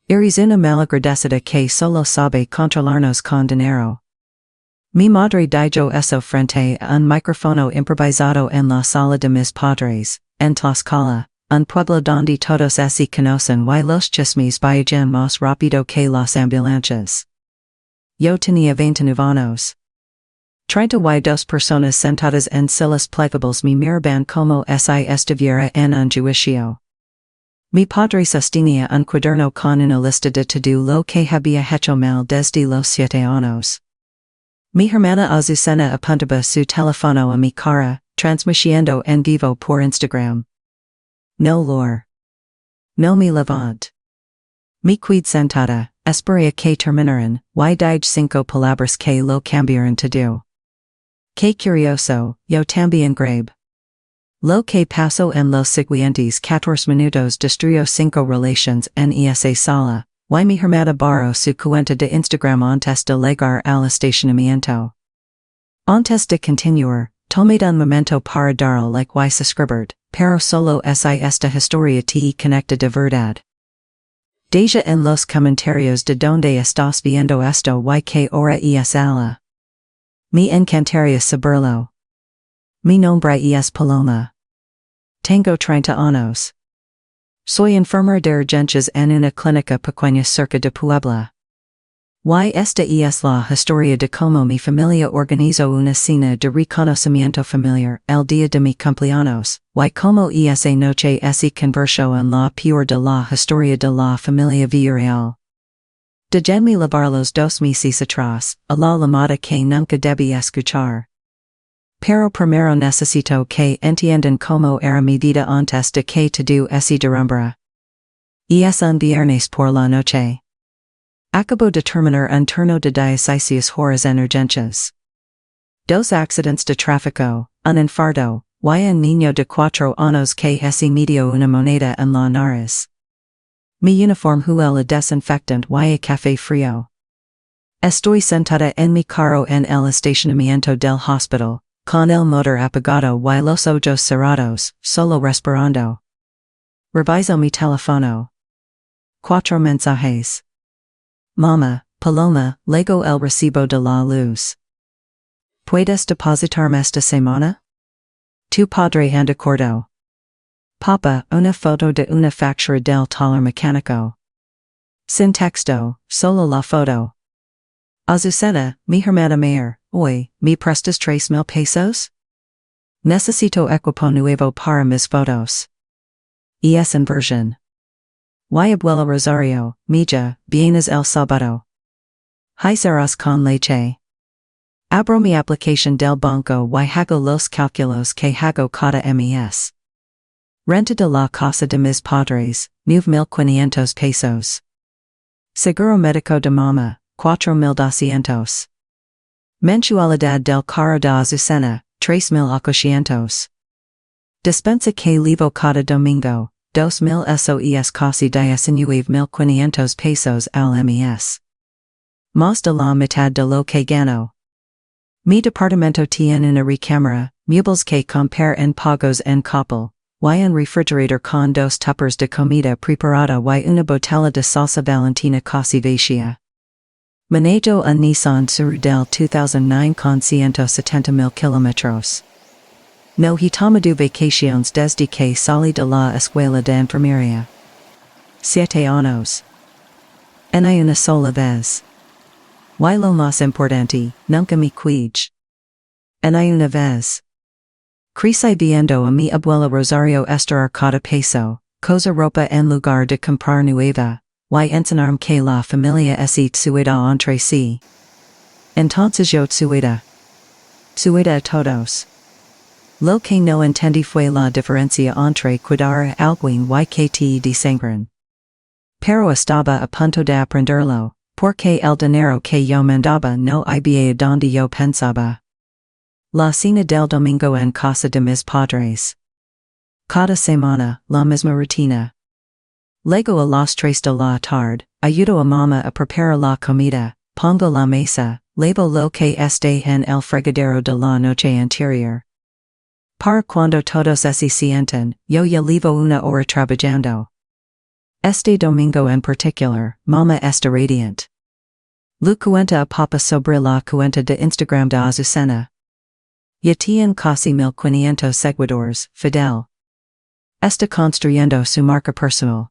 Iris una malagradecida que solo sabe controlarnos con dinero. Mi madre dijo eso frente a un micrófono improvisado en la sala de mis padres, en Tlaxcala, un pueblo donde todos se conocen y los chismes viajan más rápido que las ambulancias. Yo tenía 29 años. 32 personas sentadas en sillas plegables me miraban como si estuviera en un juicio. Mi padre sostenía un cuaderno con una lista de todo lo que había hecho mal desde los 7 años. Mi hermana Azucena apuntaba su teléfono a mi cara, transmitiendo en vivo por Instagram. No lor. No me levant. Mi qued sentada, esperia que terminaran, y dije 5 palabras que lo cambiaran todo. Que curioso, yo también grave. Lo que pasó en los siguientes 14 minutos destruyó 5 relaciones en esa sala, y mi hermana borró su cuenta de Instagram antes de llegar al estacionamiento. Antes de continuar, tomé un momento para dar like y suscribir, pero solo si esta historia te conecta de verdad. Deja en los comentarios de donde estás viendo esto y que hora es ala. Me encantaría saberlo. Mi nombre es Paloma. Tengo 30 años. Soy enfermera de urgencias en una clínica pequeña cerca de Puebla. Y esta es la historia de cómo mi familia organizó una cena de reconocimiento familiar el día de mi cumpleaños, y cómo esa noche se convirtió en la peor de la historia de la familia Villarreal. Déjenme lavar los 2 meses atrás, a la llamada que nunca debí escuchar. Pero primero necesito que entiendan cómo era mi vida antes de que todo se derrumbara. Es un viernes por la noche. Acabo de terminar un turno de 16 horas en urgencias. 2 accidentes de tráfico, un infarto, y un niño de 4 años que se metió una moneda en la nariz. Mi uniforme huele a desinfectante y a café frío. Estoy sentada en mi carro en el estacionamiento del hospital, con el motor apagado y los ojos cerrados, solo respirando. Reviso mi teléfono. 4 mensajes. Mama, Paloma, llegó el recibo de la luz. ¿Puedes depositarme esta semana? Tu padre anda acuerdo. Papa, una foto de una factura del taller mecánico. Sin texto, solo la foto. Azucena, mi hermana mayor, hoy, ¿me prestas 3,000 pesos? Necesito equipo nuevo para mis fotos. Es inversión. Y abuela Rosario, mija, vienes el sábado. Hicieron con leche. Abro mi aplicación del banco y hago los cálculos que hago cada mes. Renta de la casa de mis padres, 9,500 pesos. Seguro médico de mama, 4,200. Mensualidad del carro de Azucena, 3,800. Despensa que levo cada domingo, 2,000 SOES casi 19,500 pesos al mes. Más de la mitad de lo que gano. Mi departamento tiene una recámara, muebles que comprar en pagos en Coppel, y un refrigerator con 2 tuppers de comida preparada y una botella de salsa valentina casi vacía. Manejo un Nissan Sur del 2009 con 170,000 kilómetros. No he tomado vacaciones desde que salí de la escuela de enfermería. 7 años. En una sola vez. Y lo más importante, nunca me cuij. En una vez. Crecí viendo a mi abuela Rosario estirar cada peso, cosa ropa en lugar de comprar nueva, y enseñarme que la familia es tsuida entre sí. Entonces yo tsuida a todos. Lo que no entendí fue la diferencia entre cuidar a alguien y que te desangran. Pero estaba a punto de aprenderlo, porque el dinero que yo mandaba no iba donde yo pensaba. La cena del domingo en casa de mis padres. Cada semana, la misma rutina. Luego a las 3 de la tarde, ayudo a mamá a preparar la comida, pongo la mesa, lavo lo que esté en el fregadero de la noche anterior. Para cuando todos se sienten, yo ya llevo una hora trabajando. Este domingo en particular, mama está radiant. Lu cuenta a papa sobre la cuenta de Instagram de Azucena. Ya tiene casi 1500 seguidores, fidel. Está construyendo su marca personal.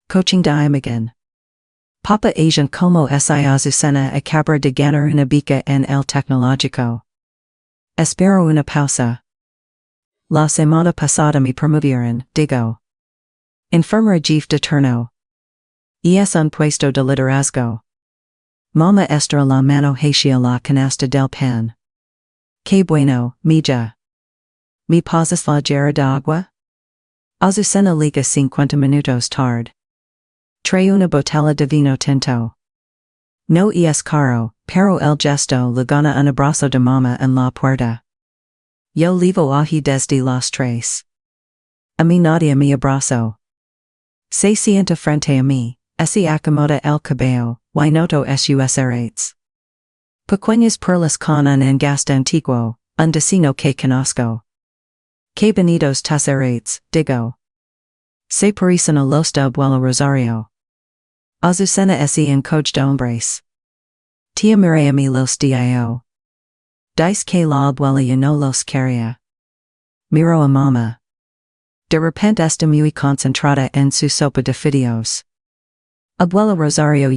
Coaching de imagen. Papa Asian como si Azucena acaba de ganar una beca en el tecnológico. Espero una pausa. La semana pasada me promovieron, digo. Enfermera jefe de turno. Es un puesto de liderazgo. Mama estra la mano hacia la canasta del pan. Que bueno, mija. ¿Me pasas la jarra de agua? Azucena liga 50 minutos tarde. Trae una botella de vino tinto. No es caro, pero el gesto le gana un abrazo de mama en la puerta. Yo levo allí desde las 3. A mi nadie me abrazo. Se sienta frente a mí, se acomoda el cabello, y noto sus rates. Pequeñas perlas con un engaste antiguo, un destino que conozco. Que bonitos tus rates, digo. Se parecen a los de abuelo Rosario. Azucena en coach de hombres. Te amaré a mí los dio. Dice que la abuela ya no los quería. Miro a mama. De repente está muy concentrada en su sopa de fideos. Abuela Rosario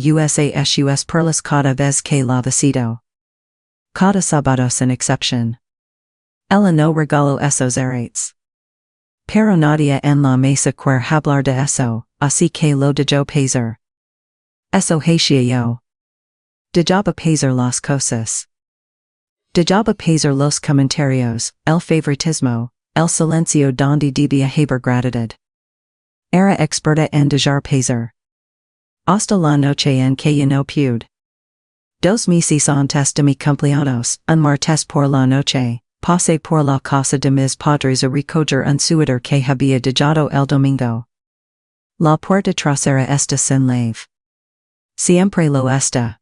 sus perlas cada vez que la visito. Cada sábado sin excepción. Ella no regalo esos rates. Pero nadie en la mesa quiere hablar de eso, así que lo dejo pasar. Eso hacía yo. Dejaba pasar las cosas. Dejaba pasar los comentarios, el favoritismo, el silencio donde debía haber gratitud. Era experta en dejar pasar. Hasta la noche en que ya no pude. 2 meses antes de mi cumpleaños, un martes por la noche, pasé por la casa de mis padres a recoger un suéter que había dejado el domingo. La puerta trasera está sin llave. Siempre lo está.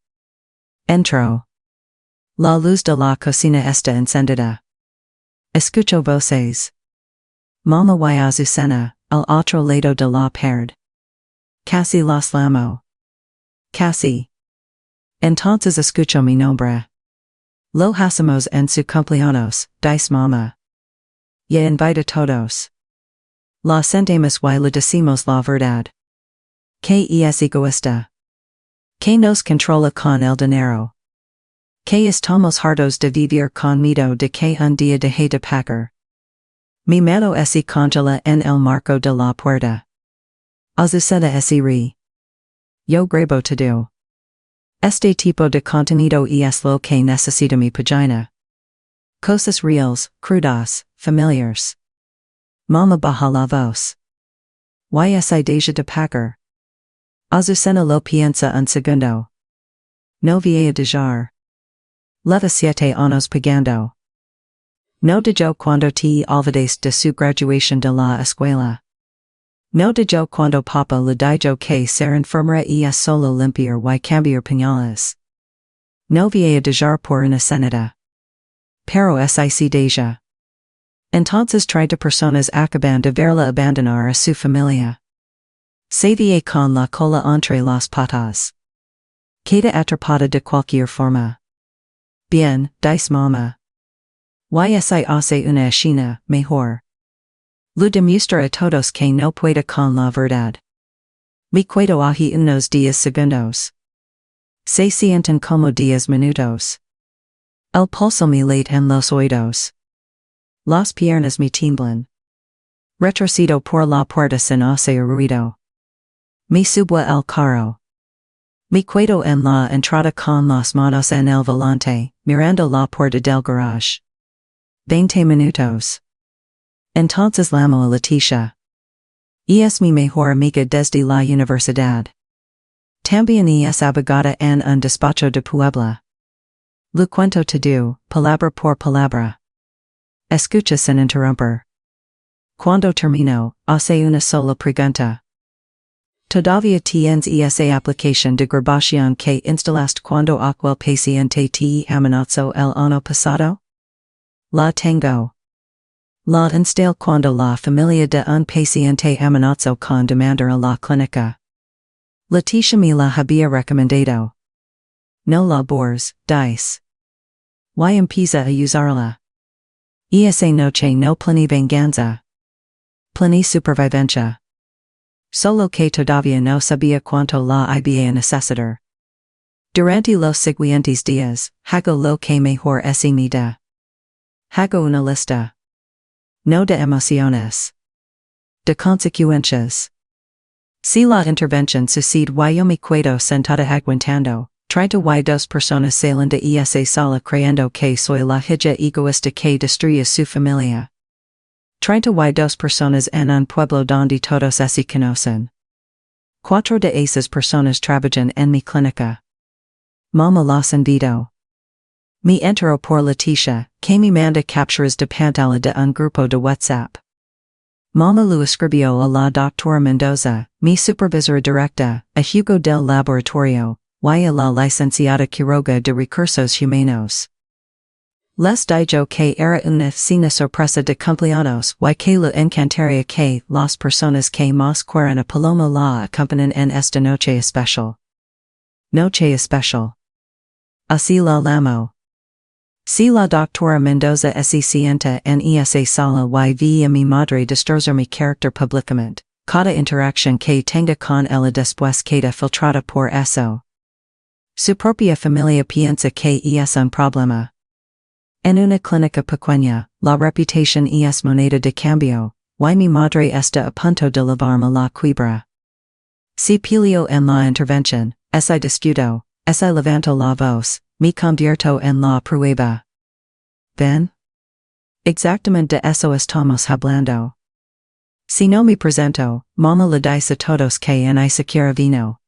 Entro. La luz de la cocina está encendida. Escucho voces. Mama y Azucena, al otro lado de la pared. Casi las llamo. Casi. Entonces escucho mi nombre. Lo hacemos en su cumpleaños, dice mama. Ya invita todos. La sentimos y le decimos la verdad. Que es egoísta. Que nos controla con el dinero. Que estamos hartos de vivir con miedo de que un día deje de pagar. Mi mano se congela en el marco de la puerta. Azucena se ríe. Yo grabo todo. Este tipo de contenido es lo que necesita mi pagina. Cosas reales, crudas, familiares. Mama baja la voz. Y deja de pagar. Azucena lo piensa un segundo. No voy a dejar. Lleva 7 años pagando. No dejó cuando te olvides de su graduación de la escuela. No dejó cuando papa le dijo que ser enfermera es solo limpiar y cambiar pañales. No voy a dejar por una cenita. Pero si deja. Entonces 30 personas acaban de verla abandonar a su familia. Se ve con la cola entre las patas. Queda atrapada de cualquier forma. Bien, dice mama. Y si hace una escena, mejor. Lo demuestra a todos que no puede con la verdad. Me quedo allí unos 10 segundos. Se sienten como 10 minutos. El pulso me late en los oídos. Las piernas me tiemblan. Retrocedo por la puerta sin hacer ruido. Me subo el carro. Me quedo en la entrada con las manos en el volante, mirando la puerta del garage. 20 minutos. Entonces llamo a Leticia. Es mi mejor amiga desde la universidad. También es abogada en un despacho de Puebla. Lo cuento todo, palabra por palabra. Escucha sin interrumpir. Cuando termino, hace una sola pregunta. Todavía tienes esa aplicación de grabación que instalaste cuando aquel paciente te amenazó el año pasado? La tengo. La instale cuando la familia de un paciente amenazó con demandar a la clínica. Leticia me la había recomendado. No labores, dice. Y empieza a usarla. Esa noche no plani venganza. Plani supervivencia. Solo que todavía no sabía cuánto la iba a necesitar. Durante los siguientes días, hago lo que mejor es mi da. Hago una lista. No de emociones. De consecuencias. Si la intervención sucede y yo me quedo sentada aguantando, 32 personas salen de esa sala creyendo que soy la hija egoísta que destruye su familia. 32 personas en un pueblo donde todos se conocen. 4 de esas personas trabajan en mi clínica. Mama los invito. Me entero por Leticia, que me manda capturas de pantalla de un grupo de WhatsApp. Mama lo escribió a la doctora Mendoza, mi supervisora directa, a Hugo del Laboratorio, y a la licenciada Quiroga de Recursos Humanos. Les dijo que era una cena sorpresa de cumpleaños y que lo encantaría que las personas que más quieran a Paloma la acompañen en esta noche especial. Noche especial. Así la llamo. Si la doctora Mendoza se sienta en esa sala y ve a mi madre destrozar mi carácter públicamente, cada interacción que tenga con ella después queda filtrada por eso. Su propia familia piensa que es un problema. En una clínica pequeña, la reputación es moneda de cambio, y mi madre está a punto de llevarme la quiebra. Si peleo en la intervención, ese discuto, ese levanto la voz, me convierto en la prueba. ¿Ven? Exactamente de eso estamos hablando. Si no me presento, mama le dice a todos que en siquiera vino.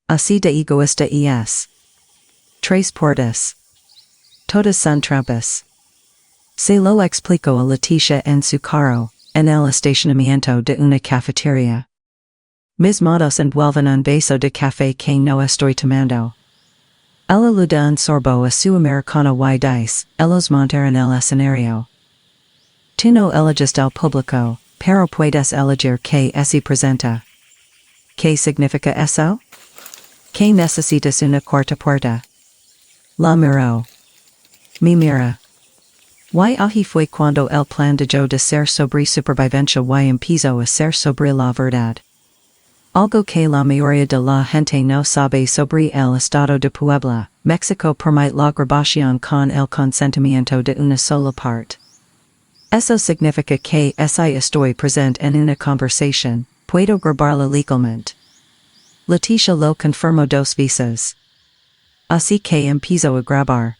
Así de egoísta es. Tres puertas. Todas son trampas. Se lo explico a Leticia en su carro, en el estacionamiento de una cafetería. Mis manos envuelven un vaso de café que no estoy tomando. Ella le da un sorbo a su americano y dice, ellos montaron el escenario. Tú no eliges al público, pero puedes elegir que se presenta. ¿Qué significa eso? Que necesitas una cuarta puerta. La miró. Me mira. Y ahí fue cuando el plan de yo de ser sobre supervivencia y empezó a ser sobre la verdad. Algo que la mayoría de la gente no sabe sobre el estado de Puebla, México permite la grabación con el consentimiento de una sola parte. Eso significa que si estoy presente en una conversación, puedo grabarla legalmente. Leticia lo confirmó 2 veces. Así que empezó a grabar.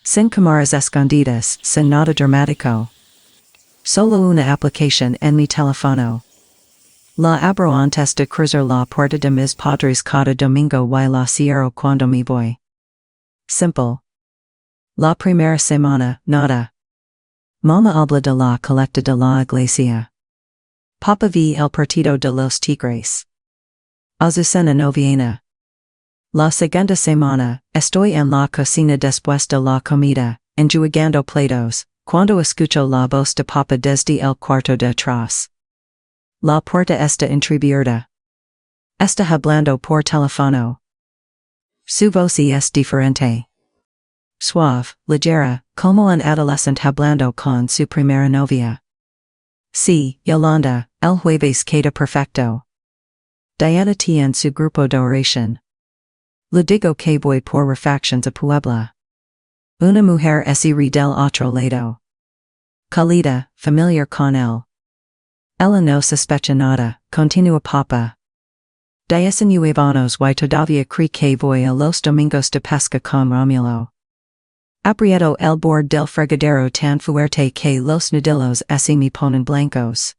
Sin cámaras escondidas, sin nada dramático. Solo una aplicación en mi teléfono. La abro antes de cruzar la puerta de mis padres cada domingo y la cierro cuando me voy. Simple. La primera semana, nada. Mama habla de la colecta de la iglesia. Papa ve el partido de los tigres. Azucena no viene. La segunda semana, estoy en la cocina después de la comida, enjuagando platos, cuando escucho la voz de papa desde el cuarto de atrás. La puerta está entreabierta. Está hablando por teléfono. Su voz es diferente. Suave, ligera, como un adolescente hablando con su primera novia. Sí, Yolanda, el jueves queda perfecto. Diana tiene su grupo de oración. Le digo que voy por refacciones a Puebla. Una mujer ri del otro lado. Calida, familiar con él. Ella no sospecha nada, continúa papa. 19 años y todavía cree que voy a los domingos de pesca con Romulo. Aprieto el borde del fregadero tan fuerte que los nudillos se me ponen blancos.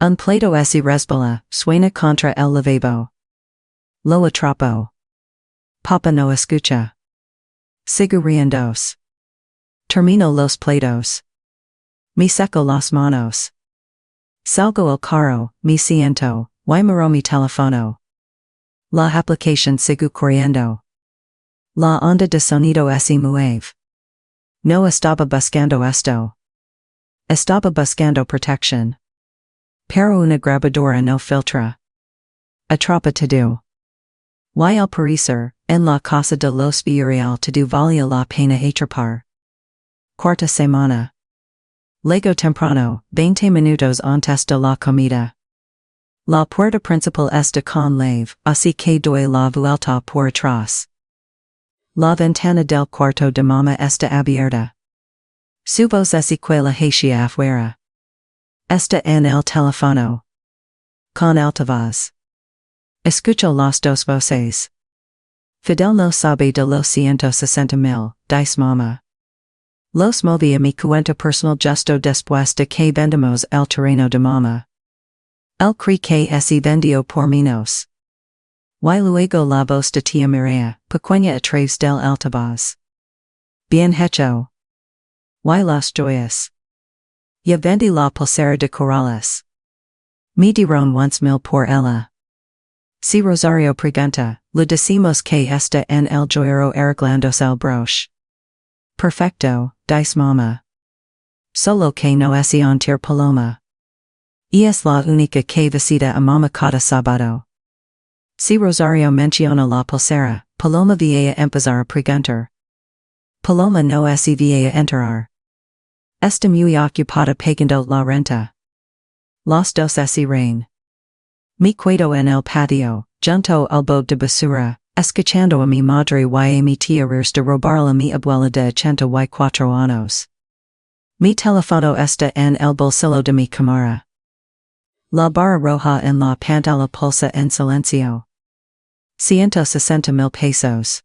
Un plato se resbala, suena contra el lavabo. Lo atrapo. Papa no escucha. Sigo riendos. Termino los platos. Me seco las manos. Salgo al carro, me siento, y miro mi teléfono. La aplicación sigue corriendo. La onda de sonido se mueve. No estaba buscando esto. Estaba buscando protección. Pero una grabadora no filtra. Atrapa todo. Y al parecer, en la casa de los Villarreal todo valía la pena atrapar. Cuarta semana. Lego temprano, 20 minutos antes de la comida. La puerta principal está con llave, así que doy la vuelta por atrás. La ventana del cuarto de mamá está abierta. Su voz escuela hacia afuera. Está en el teléfono. Con altavoz. Escucho las dos voces. Fidel no sabe de los 160,000, dice mamá. Los moví a mi cuenta personal justo después de que vendemos el terreno de mamá. El cree que ese vendió por menos. Y luego la voz de tía María, pequeña a través del altavoz. Bien hecho. Y las joyas. Ya vendí la pulsera de corales. Me dieron once mil por ella. Si Rosario pregunta, le decimos que está en el joyero arreglándose el broche. Perfecto, dice mamá. Solo que no es antir Paloma. Y es la única que visita a mamá cada sábado. Si Rosario menciona la pulsera, Paloma va a empezar a preguntar. Paloma no es va a enterar. Está muy ocupada pagando la renta. Los dos rein. Me quedo en el patio, junto al bote de basura, escuchando a mi madre y a mi tía rir de robarle a mi abuela de 84 años. Mi teléfono está en el bolsillo de mi cámara. La barra roja en la pantalla pulsa en silencio. 160,000 pesos.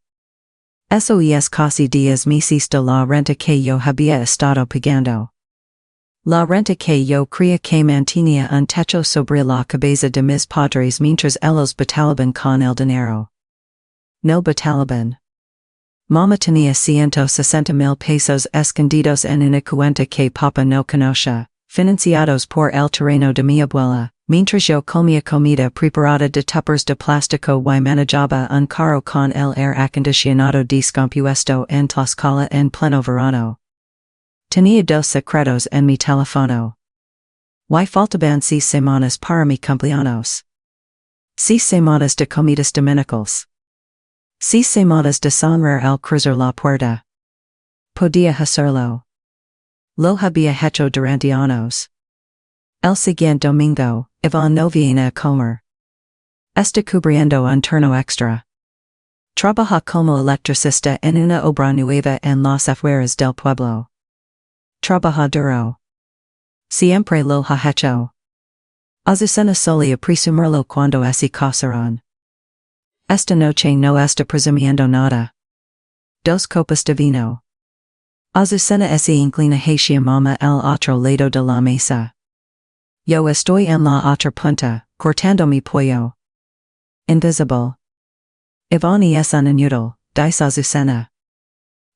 Eso es casi 10 meses de la renta que yo había estado pagando. La renta que yo creía que mantenía un techo sobre la cabeza de mis padres mientras ellos batalaban con el dinero. No batalaban. Mamá tenía 160,000 pesos escondidos en una cuenta que papá no conoce, financiados por el terreno de mi abuela, mientras yo comía comida preparada de tuppers de plástico y manejaba un carro con el aire acondicionado descompuesto en Tlaxcala en pleno verano. Tenía 2 secretos en mi teléfono. Y faltaban 6 semanas para mi cumpleaños. 6 semanas de comidas dominicales. 6 semanas de sonreír al cruzar la puerta. Podía hacerlo. Lo había hecho durante años. El siguiente domingo, Iván no viene a comer. Está cubriendo un turno extra. Trabaja como electricista en una obra nueva en las afueras del pueblo. Trabaja duro. Siempre lo ha hecho. Azucena solía presumirlo cuando se casaron. Esta noche no está presumiendo nada. 2 copas de vino. Azucena se inclina hacia mamá el otro lado de la mesa. Yo estoy en la otra punta, cortando mi pollo. Invisible. Ivani es un inútil, dice Azucena.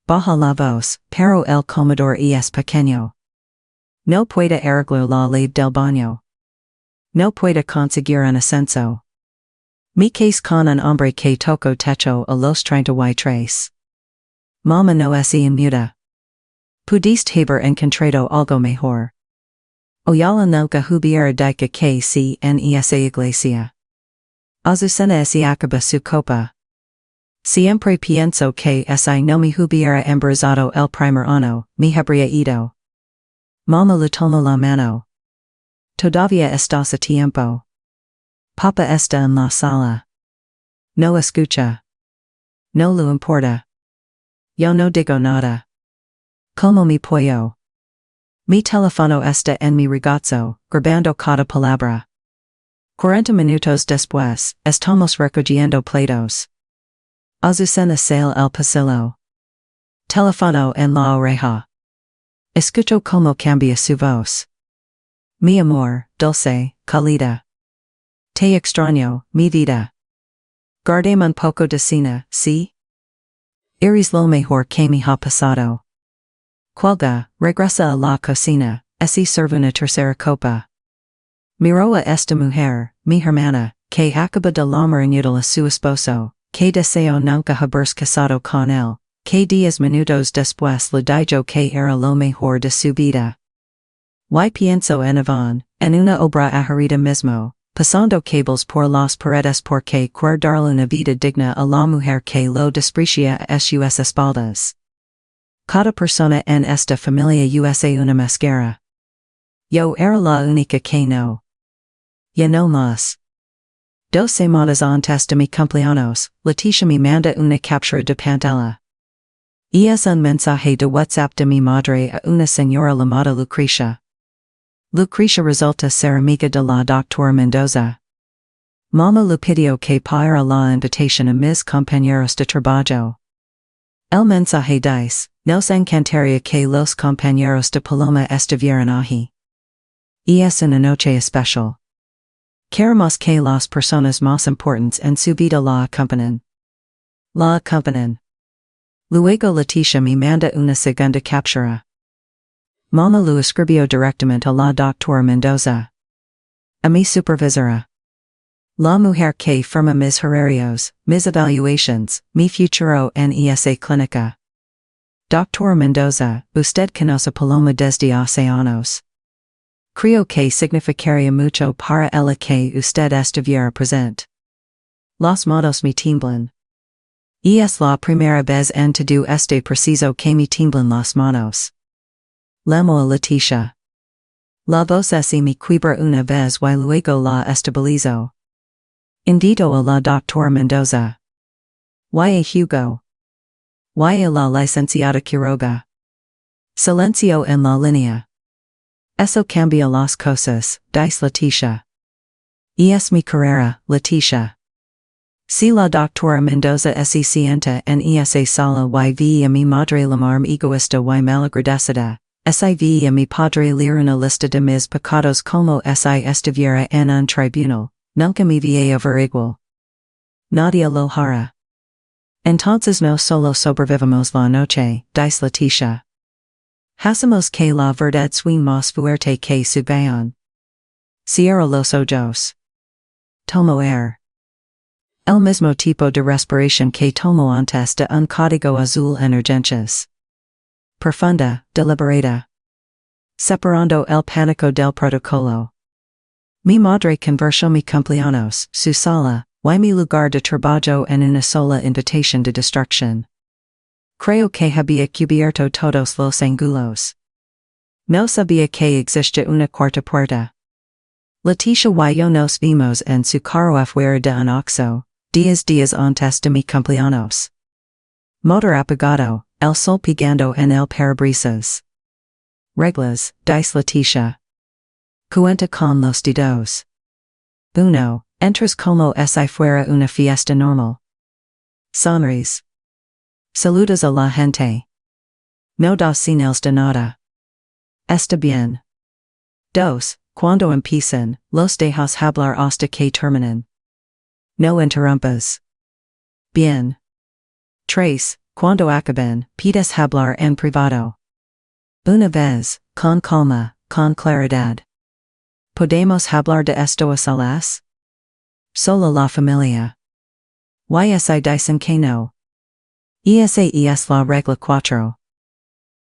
Baja la voz, pero el comedor es pequeño. No puede arreglar la llave del baño. No puede conseguir un ascenso. Me case con un hombre que tocó techo a los 33. Mamá no es inmuta. Pudiste haber encontrado algo mejor. Oyala nunca hubiera dicho que sí en esa iglesia. Azucena se acaba su copa. Siempre pienso que si no me hubiera embarazado el primer año, me habría ido. Mamá le toma la mano. Todavía estás a tiempo. Papá está en la sala. No escucha. No le importa. Yo no digo nada. Como mi pollo. Mi teléfono está en mi regazo, grabando cada palabra. 40 minutos después, estamos recogiendo platos. Azucena sale el pasillo. Teléfono en la oreja. Escucho como cambia su voz. Mi amor, dulce, cálida. Te extraño, mi vida. Guardemos un poco de cena, ¿sí? Eres lo mejor que me ha pasado. Cuelga, regresa a la cocina, y sirve una tercera copa. Miró a esta mujer, mi hermana, que acaba de llamar inútil a su esposo, que deseo nunca haberse casado con él, que 10 minutos después le dijo que era lo mejor de su vida. Y pienso en Iván, en una obra ahorita mismo, pasando cables por las paredes porque quiero darle una vida digna a la mujer que lo desprecia a sus espaldas. Cada persona en esta familia usa una máscara. Yo era la única que no. Ya no más. 2 semanas antes de mi cumpleaños, Leticia me manda una captura de pantalla. Es un mensaje de WhatsApp de mi madre a una señora llamada Lucrecia. Lucrecia resulta ser amiga de la doctora Mendoza. Mama le pidió que para la invitación a mis compañeros de trabajo. El mensaje dice, nos encantaría que los compañeros de Paloma estuvieran allí. Es una noche especial. Queremos que las personas más importantes en su vida la acompañen. La acompañen. Luego Leticia me manda una segunda captura. Mama lo escribió directamente a la doctora Mendoza. A mi supervisora. La mujer que firma mis horarios, mis evaluations, mi futuro en esa clínica. Doctora Mendoza, usted conoce Paloma desde hace años. Creo que significaría mucho para ella que usted estuviera presente. Los manos me tiemblan. Es la primera vez en todo este preciso que me tiemblan las manos. Llamo a Leticia. La voz así me quiebra una vez y luego la estabilizo. Invito a la doctora Mendoza. Y a Hugo. Y a la licenciada Quiroga. Silencio en la línea. Eso cambia las cosas, dice Leticia. Es mi carrera, Leticia. Si la doctora Mendoza se sienta en esa sala y vi a mi madre llamarme egoísta y malagradecida, si vi a mi padre leer una lista de mis pecados como si estuviera en un tribunal, nunca me vi averiguar. Nadie lo hará. Entonces no solo sobrevivimos la noche, dice Leticia. Hacemos que la verdad suene más fuerte que su bayon. Cierra los ojos. Tomo air. El mismo tipo de respiración que tomo antes de un código azul en urgencias. Profunda, deliberada. Separando el pánico del protocolo. Mi madre convirtió mi cumpleaños, su sala, y mi lugar de trabajo en una sola invitación de destrucción. Creo que había cubierto todos los ángulos. No sabía que existía una cuarta puerta. Leticia y yo nos vimos en su carro afuera de un Oxxo, días antes de mi cumpleaños. Motor apagado, el sol pegando en el parabrisas. Reglas, dice Leticia. Cuenta con los dedos. 1. Entras como si fuera una fiesta normal. Sonríes. Saludas a la gente. No das señales de nada. Está bien. 2. Cuando empiezan, los dejas hablar hasta que terminen. No interrumpas. Bien. 3. Cuando acaben, pides hablar en privado. Una vez, con calma, con claridad. ¿Podemos hablar de esto a solas? Solo la familia. Si dicen que no. Esa es la regla 4.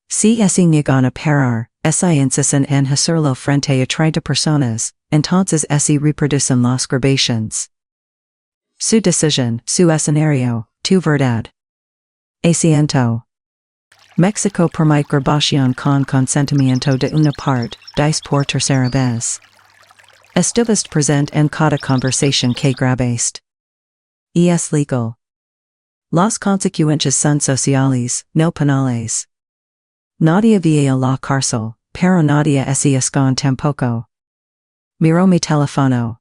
Si se niegan a parar, si insisten en hacerlo frente a 30 personas, entonces se reproducen las grabaciones. Su decisión, su escenario, tu verdad. Asiento. México permite grabación con consentimiento de una parte, dice por tercera vez. Estuviste presente en cada conversación que grabaste. Es legal. Las consecuencias son sociales, no penales. Nadie va a la cárcel, pero nadie se esconde tampoco. Miro mi teléfono.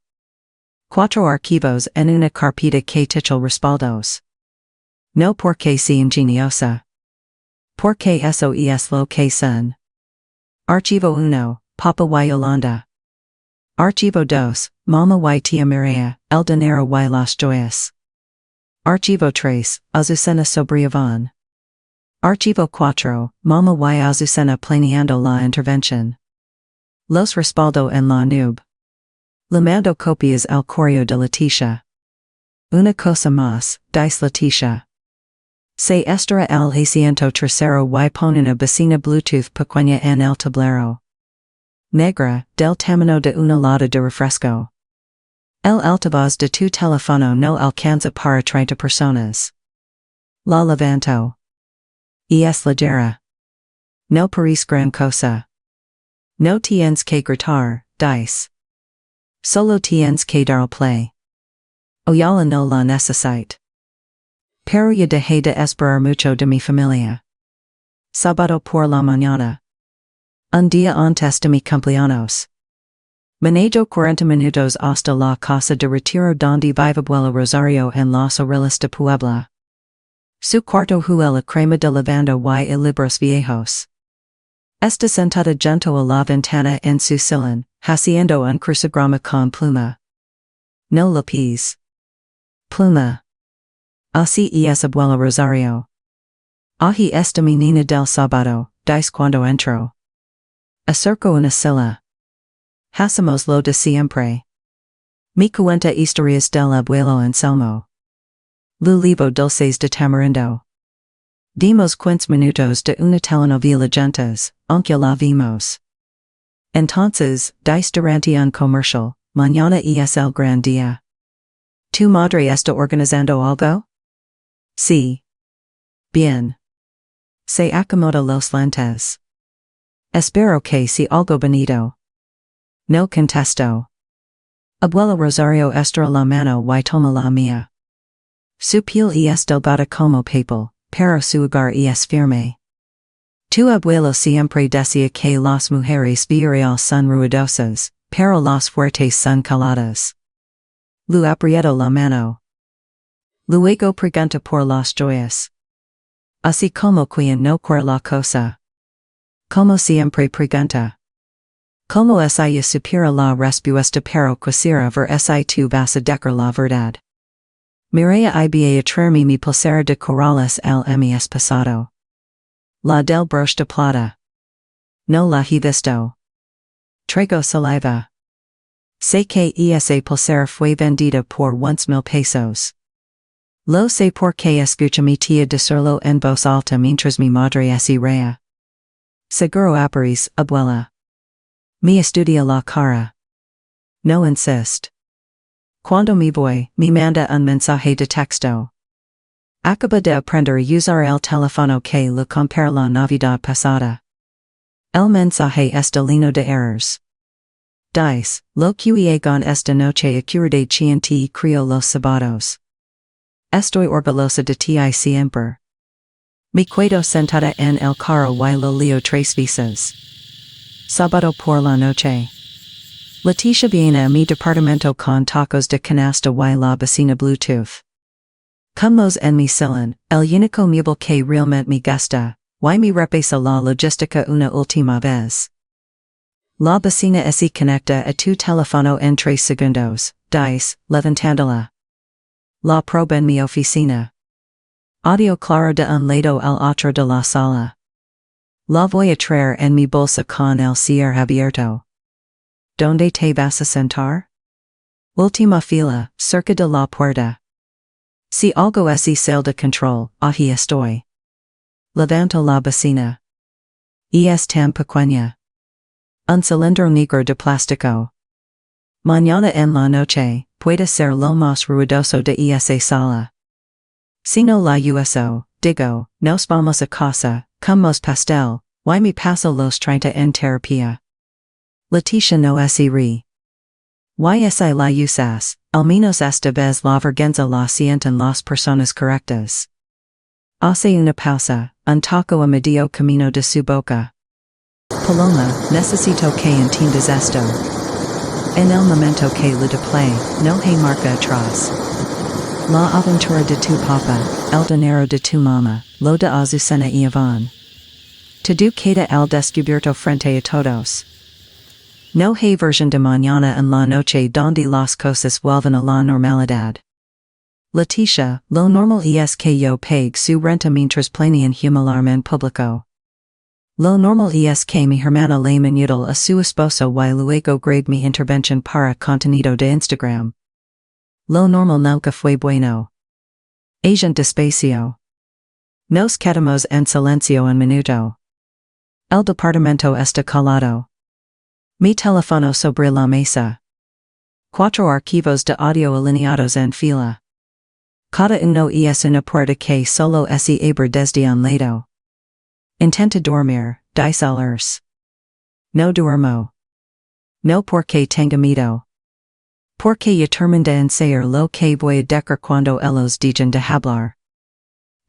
4 archivos en una carpeta que title respaldos. No porque sea ingeniosa. Porque eso es lo que son. Archivo 1, Papa y Yolanda. Archivo 2, Mama y Tía María, el dinero y las joyas. Archivo 3, Azucena sobre Iván. Archivo 4, Mama y Azucena planeando la intervención. Los respaldo en la nube. Le mando copias al correo de Leticia. Una cosa más, dice Leticia. Se estará el asiento trasero y pon una bocina Bluetooth pequeña en el tablero. Negra, del tamaño de una lata de refresco. El altavoz de tu teléfono no alcanza para 30 personas. La levanto. Y es ligera. No parece gran cosa. No tienes que gritar, dice. Solo tienes que dar play. Oyala no la necesite. Pero ya dejé de esperar mucho de mi familia. Sábado por la mañana. Un día antes de mi cumpleaños. Manejo 40 minutos hasta la casa de retiro donde vive abuelo Rosario en las orillas de Puebla. Su cuarto huele a crema de lavanda y libros viejos. Está sentada junto a la ventana en su sillón, haciendo un crucigrama con pluma. No lápiz. Pluma. Así es abuelo Rosario. Ahi esta menina del sábado, dice cuando entro. Acerco una silla. Hacemos lo de siempre. Me cuenta historias del abuelo Anselmo. Lu levo dulces de tamarindo. Dimos 15 minutos de una telenovela juntas, aunque la vimos. Entonces, dice durante un comercial, mañana es el gran día. ¿Tu madre está organizando algo? Sí. Bien. Se acomoda los lentes. Espero que sea algo bonito. No contesto. Abuela Rosario estira la mano y toma la mía. Su piel es delgada como papel, pero su hogar es firme. Tu abuelo siempre decía que las mujeres viriles son ruidosas, pero las fuertes son calladas. Lu aprieto la mano. Luego pregunta por las joyas. Así como quien no quiere la cosa. Como siempre pregunta. Como es ella supera la respuesta pero quisiera ver si tu vas a decir la verdad. Mireia iba a traerme mi pulsera de corales el mes pasado. La del broche de plata. No la he visto. Traigo saliva. Sé que esa pulsera fue vendida por 11,000 pesos. Lo sé porque escucha mi tía decirlo en voz alta mientras mi madre así rea. Seguro aparece, abuela. Me estudia la cara. No insist. Cuando me voy, me manda un mensaje de texto. Acaba de aprender a usar el teléfono que le compré la Navidad pasada. El mensaje está lleno de errors. Dice, lo que hago esta noche ocurre chiente creo los sábados. Estoy orgullosa de ti siempre. Me quedo sentada en el carro y lo leo 3 veces. Sábado por la noche. Leticia viene a mi departamento con tacos de canasta y la bocina Bluetooth. Como en mi sillón, el único mueble que realmente me gusta, y me repasa la logística una última vez. La bocina se conecta a tu teléfono en 3 segundos, dice, levantándola. La proba en mi oficina. Audio claro de un lado al otro de la sala. La voy a traer en mi bolsa con el cierre abierto. ¿Dónde te vas a sentar? Última fila, cerca de la puerta. Si algo así sale de control, ahí estoy. Levanto la bocina. Es tan pequeña. Un cilindro negro de plástico. Mañana en la noche, puede ser lo más ruidoso de esa sala. Si no la uso, digo, nos vamos a casa, comemos pastel, y me paso los 30 en terapia. Leticia no se ríe. Y si la usas, al menos esta vez la vergüenza la sienten las personas correctas. Hace una pausa, un taco a medio camino de su boca. Paloma, necesito que entiendas esto. En el momento que lo play, no hay marca atrás. La aventura de tu papa, el dinero de tu mama, lo de Azucena y Iván. Todo queda al descubierto frente a todos. No hay versión de mañana en la noche donde las cosas vuelven a la normalidad. Leticia, lo normal es que yo pague su renta mientras planean humilarme en público. Lo normal es que mi hermana le minútil a su esposo y luego grade mi intervención para contenido de Instagram. Lo normal nunca fue bueno. Agent despacio. Nos quedamos en silencio un minuto. El departamento está calado. Mi telefono sobre la mesa. Cuatro archivos de audio alineados en fila. Cada uno es una puerta que solo se abre desde un lado. Intenta dormir, dice el urs. No duermo. No porque tenga miedo. Porque determinada en ser lo que voy a decir cuando ellos digan de hablar.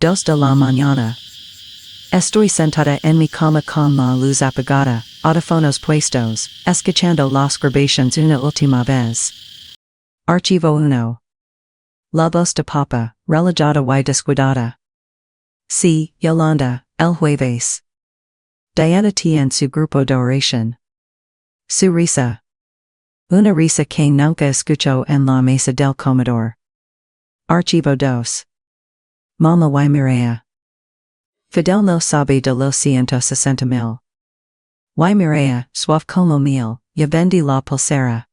2 de la mañana. Estoy sentada en mi cama con la luz apagada, audífonos puestos, escuchando las grabaciones una última vez. Archivo 1. La voz de papa, relajada y descuidada. Sí, Yolanda, el jueves. Diana tiene su grupo de oración. Su risa. Una risa que nunca escucho en la mesa del comedor. Archivo 2. Mama y Mireia. Fidel no sabe de los 160,000. Y Mireia, suave como mil, ya vendí la pulsera.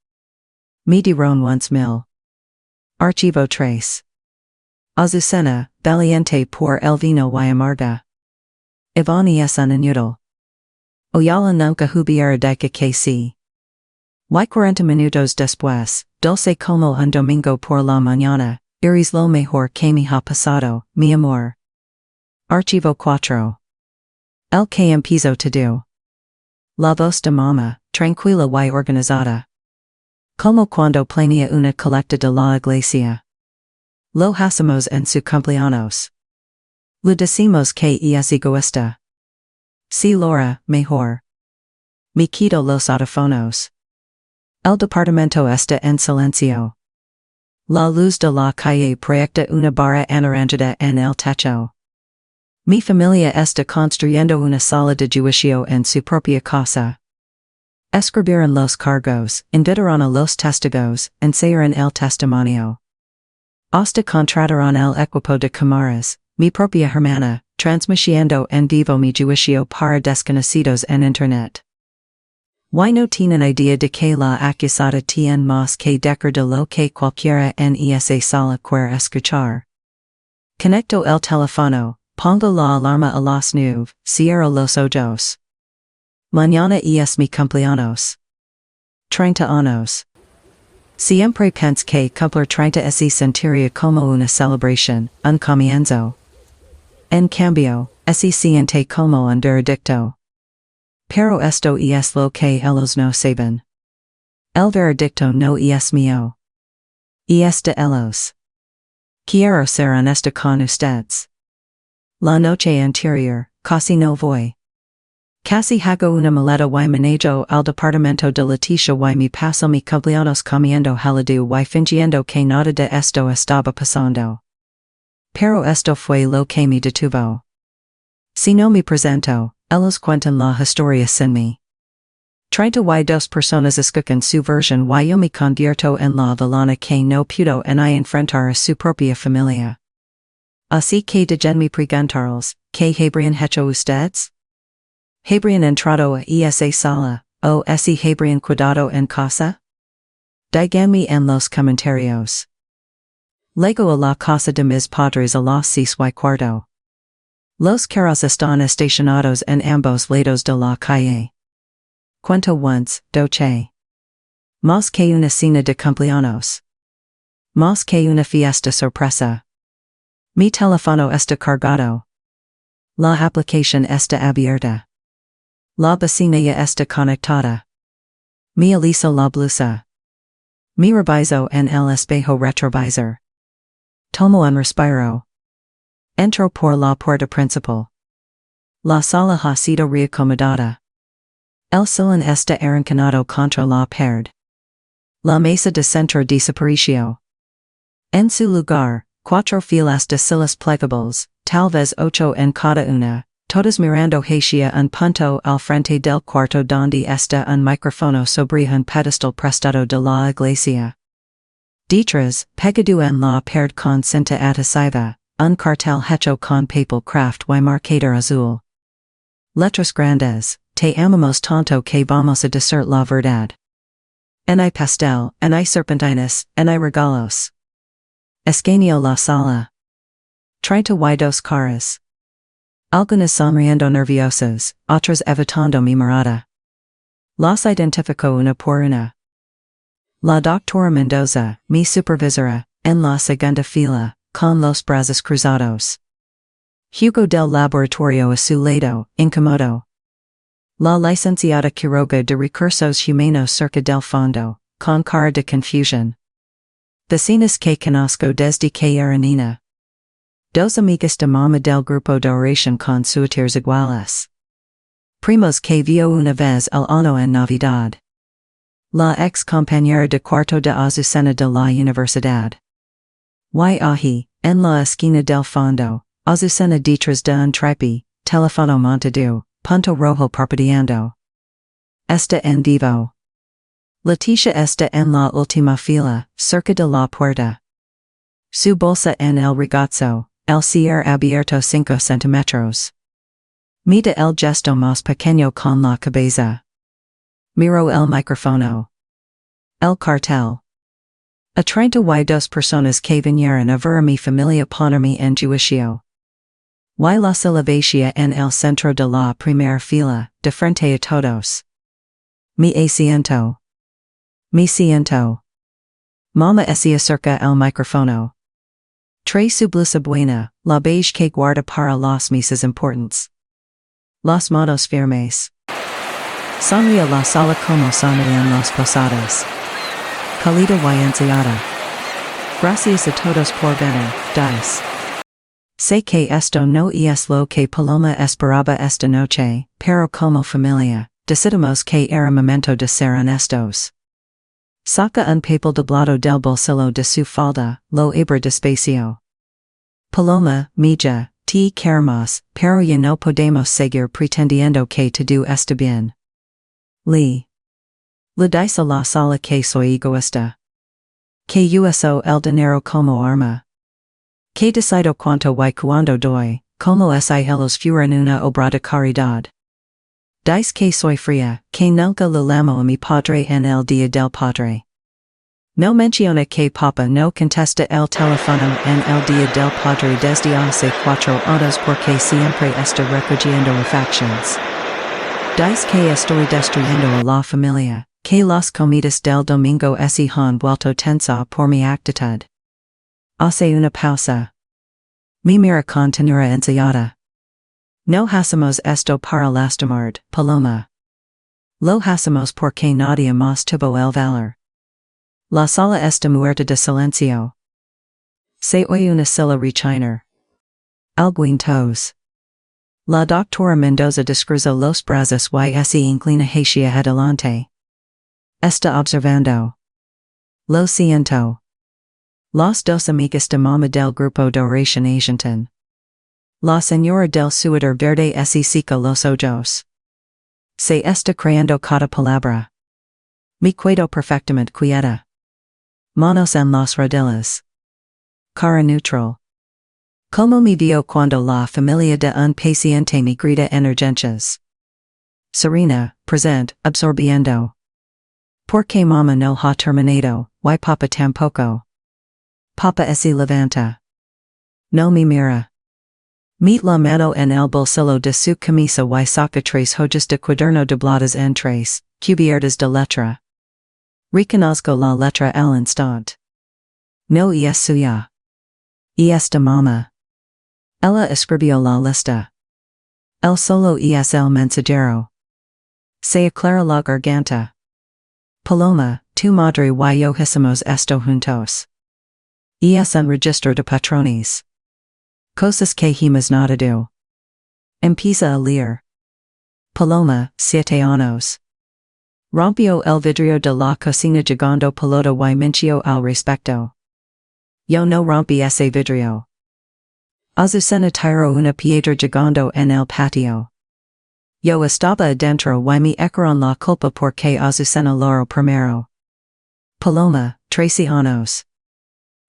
Me dieron once mil. Archivo 3. Azucena, valiente por el vino y amarga. Ivani es un inútil. Oyala nunca hubiera dicho que sí. Y 40 minutos después, dulce como un domingo por la mañana, eres lo mejor que me ha pasado, mi amor. Archivo 4. El que empiezo todo. La voz de mama, tranquila y organizada. Como cuando planea una colecta de la iglesia. Lo hacemos en su cumpleaños. Lo decimos que es egoísta. Si Laura, mejor. Me quito los audífonos. El departamento está en silencio. La luz de la calle proyecta una barra anaranjada en el techo. Mi familia está construyendo una sala de juicio en su propia casa. Escribieron los cargos, invitaron a los testigos, ensayaron el testimonio. Hasta contrataron el equipo de cámaras, mi propia hermana, transmitiendo en vivo mi juicio para desconocidos en internet. Y no tienen idea de que la acusada tiene más que decir de lo que cualquiera en esa sala quiere escuchar. Conecto el teléfono, pongo la alarma a las 9, cierro los ojos. Mañana es mi cumpleaños. 30 años. Siempre pensé que cumplir 30 se sentiría como una celebración, un comienzo. En cambio, se siente como un veredicto. Pero esto es lo que ellos no saben. El veredicto no es mío. Es de ellos. Quiero ser honesta con ustedes. La noche anterior, casi no voy. Casi hago una maleta y manejo al departamento de Leticia y me paso mi cumpleaños comiendo helado y fingiendo que nada de esto estaba pasando. Pero esto fue lo que me detuvo. Si no me presento, ellos cuentan la historia sin mí. 32 personas escuchan su versión y yo me convierto en la villana que no pudo ni enfrentar a su propia familia. Así que déjenme preguntarles, ¿qué habrían hecho ustedes? ¿Habrían entrado a esa sala, o si habrían cuidado en casa? Díganme en los comentarios. Llego a la casa de mis padres a las 6:15. Los carros están estacionados en ambos lados de la calle. Cuento once, doce. Más que una cena de cumpleaños. Más que una fiesta sorpresa. Mi teléfono está cargado. La aplicación está abierta. La bocina ya está conectada. Me aliso la blusa. Me reviso en el espejo retrovisor. Tomo un respiro. Entro por la puerta principal. La sala ha sido reacomodada. El salón está arrinconado contra la pared. La mesa de centro desapareció. En su lugar, 4 filas de sillas plegables, tal vez 8 en cada una, todas mirando hacia un punto al frente del cuarto donde está un micrófono sobre un pedestal prestado de la iglesia. Detrás, pegado en la pared con cinta adhesiva, un cartel hecho con papel craft y marcador azul. Letras grandes, te amamos tanto que vamos a decir la verdad. En hay pastel, en hay serpentinas, en hay regalos. Escaneo la sala. 32 caras. Algunas sonriendo nerviosas, otras evitando mi mirada. Los identifico una por una. La doctora Mendoza, mi supervisora, en la segunda fila, con los brazos cruzados. Hugo del laboratorio a su lado, incomodo. La licenciada Quiroga de recursos humanos cerca del fondo, con cara de confusión. Vecinas que conozco desde que era niña. Dos amigas de mamá del grupo de oración con suéteres iguales. Primos que vio una vez el año en Navidad. La ex compañera de cuarto de Azucena de la universidad. Y ahi, en la esquina del fondo, Azucena detrás de un tripe, teléfono montado, punto rojo parpadeando. Está en vivo. Leticia está en la última fila, cerca de la puerta. Su bolsa en el regazo, el cierre abierto 5 centímetros. Mira el gesto más pequeño con la cabeza. Miro el micrófono. El cartel. A 32 personas que vinieron a ver a mi familia ponerme en juicio. Y la silbacia en el centro de la primera fila, de frente a todos. Mi asiento. Mi siento. Mama se acerca el micrófono. Trae su blusa buena, la beige que guarda para las misas importantes. Los manos firmes. Sonríe la sala como sonríen las posadas. Cálida y ansiada. Gracias a todos por venir, dice. Sé que esto no es lo que Paloma esperaba esta noche, pero como familia, decidimos que era momento de ser honestos. Saca un papel doblado del bolsillo de su falda, lo abre despacio. Paloma, mija, te queremos, pero ya no podemos seguir pretendiendo que todo está bien. Le dice a la sala que soy egoísta. Que uso el dinero como arma. Que decido cuánto y cuándo doy, como si ellos fueran una obra de caridad. Dice que soy fría, que nunca le llamo a mi padre en el día del padre. No menciona que papa no contesta el teléfono en el día del padre desde hace 4 años porque siempre está recogiendo refacciones. Dice que estoy destruyendo a la familia, que las comidas del domingo se han vuelto tensa por mi actitud. Hace una pausa. Mi mira con ternura ansiada. No hacemos esto para lastimar, Paloma. Lo hacemos porque nadie más tuvo el valor. La sala está muerta de silencio. Se oye una silla rechiner. Alguien tos. La doctora Mendoza descruza los brazos y se inclina hacia adelante. Está observando. Lo siento. Las dos amigas de mamá del grupo de oración asientan. La señora del suéter verde se seca los ojos. Se está creyendo cada palabra. Me quedo perfectamente quieta. Manos en las rodillas. Cara neutral. Como me vio cuando la familia de un paciente me grita en urgencias. Serena, present, absorbiendo. Porque mama no ha terminado, y papa tampoco. Papa se levanta. No me mira. Meet la mano en el bolsillo de su camisa y saca 3 hojas de cuaderno dobladas en 3, cubiertas de letra. Reconozco la letra al instante. No es suya. Es de mama. Ella escribió la lista. El solo es el mensajero. Se aclara la garganta. Paloma, tu madre y yo hicimos esto juntos. Es un registro de patrones. Cosas que hemos notado. Empieza a leer. Paloma, 7 años. Rompió el vidrio de la cocina llegando pelota y mintió al respecto. Yo no rompí ese vidrio. Azucena tiró una piedra llegando en el patio. Yo estaba adentro y me echaron la culpa porque Azucena lo primero. Paloma, 13 años.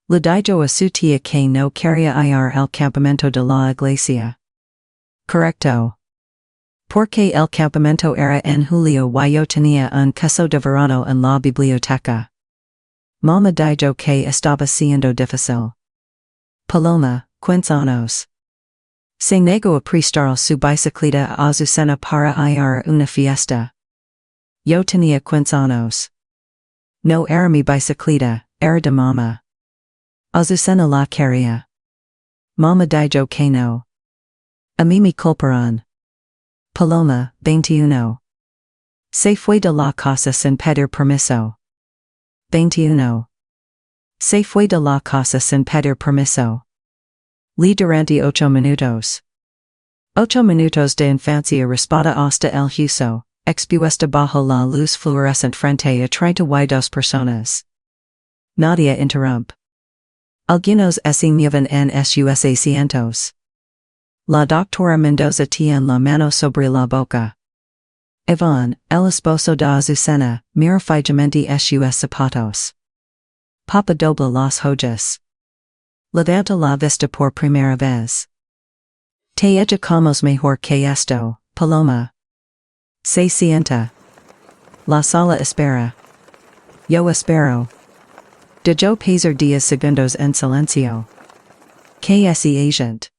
Le dijo a su tía que no quería ir al campamento de la iglesia. Correcto. Porque el campamento era en julio y yo tenía un caso de verano en la biblioteca. Mama dijo que estaba siendo difícil. Paloma, 15 años. Se negó a prestar su bicicleta a Azucena para ir a una fiesta. Yo tenía quinzanos. No era mi bicicleta, era de mama. Azucena la quería. Mama dijo que no. A mí me culparon. Paloma, 21. Se fue de la casa sin pedir permiso. 21. Se fue de la casa sin pedir permiso. Li durante 8 minutos. 8 minutos de infancia respada hasta el huso, expuesta bajo la luz fluorescente frente a 32 personas. Nadia interrumpe. Algunos se mueven en sus asientos. La doctora Mendoza tiene la mano sobre la boca. Iván, el esposo de Azucena, mira fijamente sus zapatos. Papa dobla las hojas. Levanta la vista por primera vez. Te educamos mejor que esto, Paloma. Se sienta. La sala espera. Yo espero. De yo pasar 10 segundos en silencio. Que ese agent.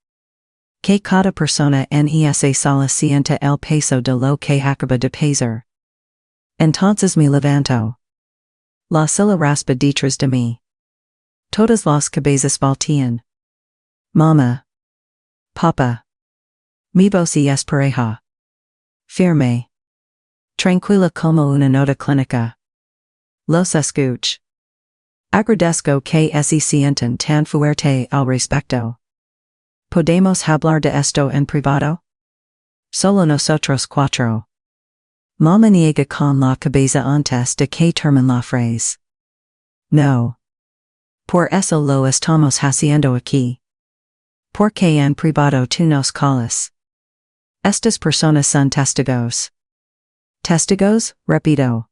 Que cada persona en esa sala sienta el peso de lo que acaba de pasar. Entonces me levanto. La silla raspa detrás de mí. Todas las cabezas voltean. Mama. Papa. Mi voz es pareja. Firme. Tranquila como una nota clínica. Los escucho. Agradezco que se sientan tan fuerte al respecto. ¿Podemos hablar de esto en privado? Solo nosotros cuatro. Mama niega con la cabeza antes de que termine la frase. No. Por eso lo estamos haciendo aquí. Porque en privado tú nos callas. Estas personas son testigos. Testigos, repito.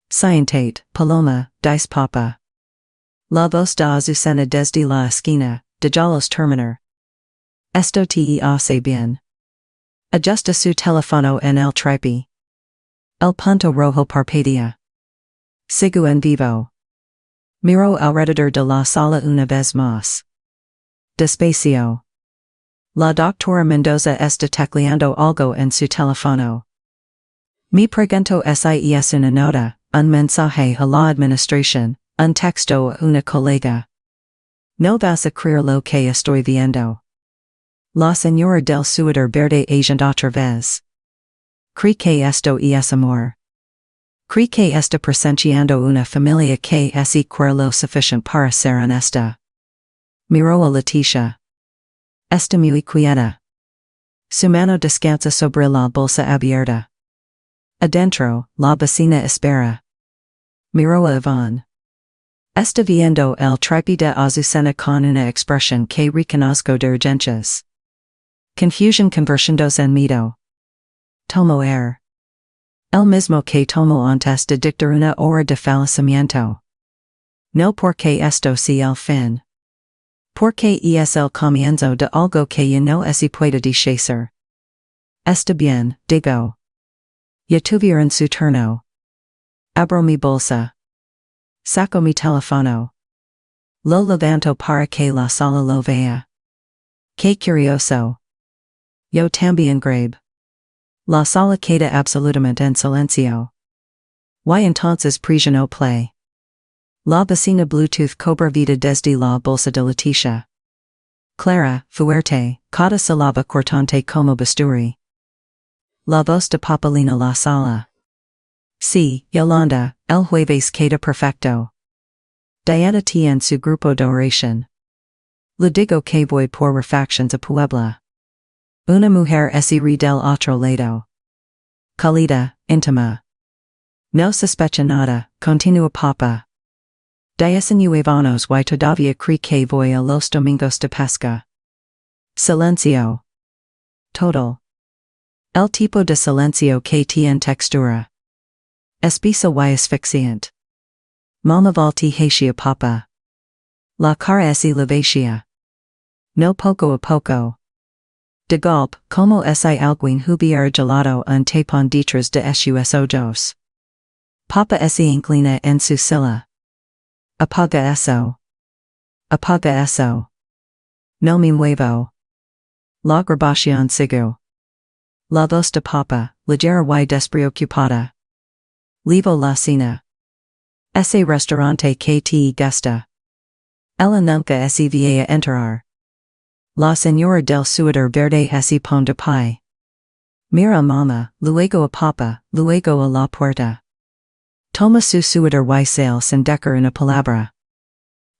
Sientate, Paloma, dice Papa. La voz de Azucena desde la esquina, de los terminar. Esto te hace bien. Ajusta su teléfono en el tripe. El punto rojo parpadea. Sigo en vivo. Miro alrededor de la sala una vez más. Despacio. La doctora Mendoza está tecleando algo en su teléfono. Me pregunto si es una nota, un mensaje a la administración, un texto a una colega. No vas a creer lo que estoy viendo. La señora del suéter verde agent otra vez. Cree que esto es amor. Cree que está presenciando una familia que se quiere lo suficiente para ser honesta. Miró a Leticia. Está muy quieta. Su mano descansa sobre la bolsa abierta. Adentro, la vecina espera. Miró a Iván. Está viendo el tripe de Azucena con una expresión que reconozco de urgencias. Confusion convirtiéndose en miedo. Tomo el mismo que tomo antes de dictar una hora de fallecimiento. No porque esto sea el fin. Porque es el comienzo de algo que ya no se puede deshacer. Está bien, digo. Ya tuvieron su turno. Abro mi bolsa. Saco mi teléfono. Lo levanto para que la sala lo vea. Qué curioso. Yo también grabo. La sala queda absolutamente en silencio. Y entonces presiono play. La bocina Bluetooth cobra vida desde la bolsa de Leticia. Clara, fuerte, cada sílaba cortante como bisturi. La voz de Papalina la sala. Sí, Yolanda, el jueves queda perfecto. Diana tiene su grupo de oración. Le digo que voy por refacciones a Puebla. Una mujer se ríe del otro lado. Cálida, íntima. No sospecha nada, continúa Papa. 19 años y todavía cree que voy a los domingos de pesca. Silencio. Total. El tipo de silencio que tiene textura. Espeso y asfixiante. Mama volti hacia Papa. La cara se le vacía. No poco a poco. De golpe, como si alguien hubiera gelado un tapón detrás de sus ojos. Papa se inclina en su silla. Apaga eso. Apaga eso. No me muevo. La grabación sigo. La voz de Papa, ligera y despreocupada. Levo la cena. Ese restaurante que te gusta. Ella nunca se va a enterar. La señora del suéter verde ese pan de pie. Mira a mamá, luego a papa, luego a la puerta. Toma su suéter y sale sin decir una palabra.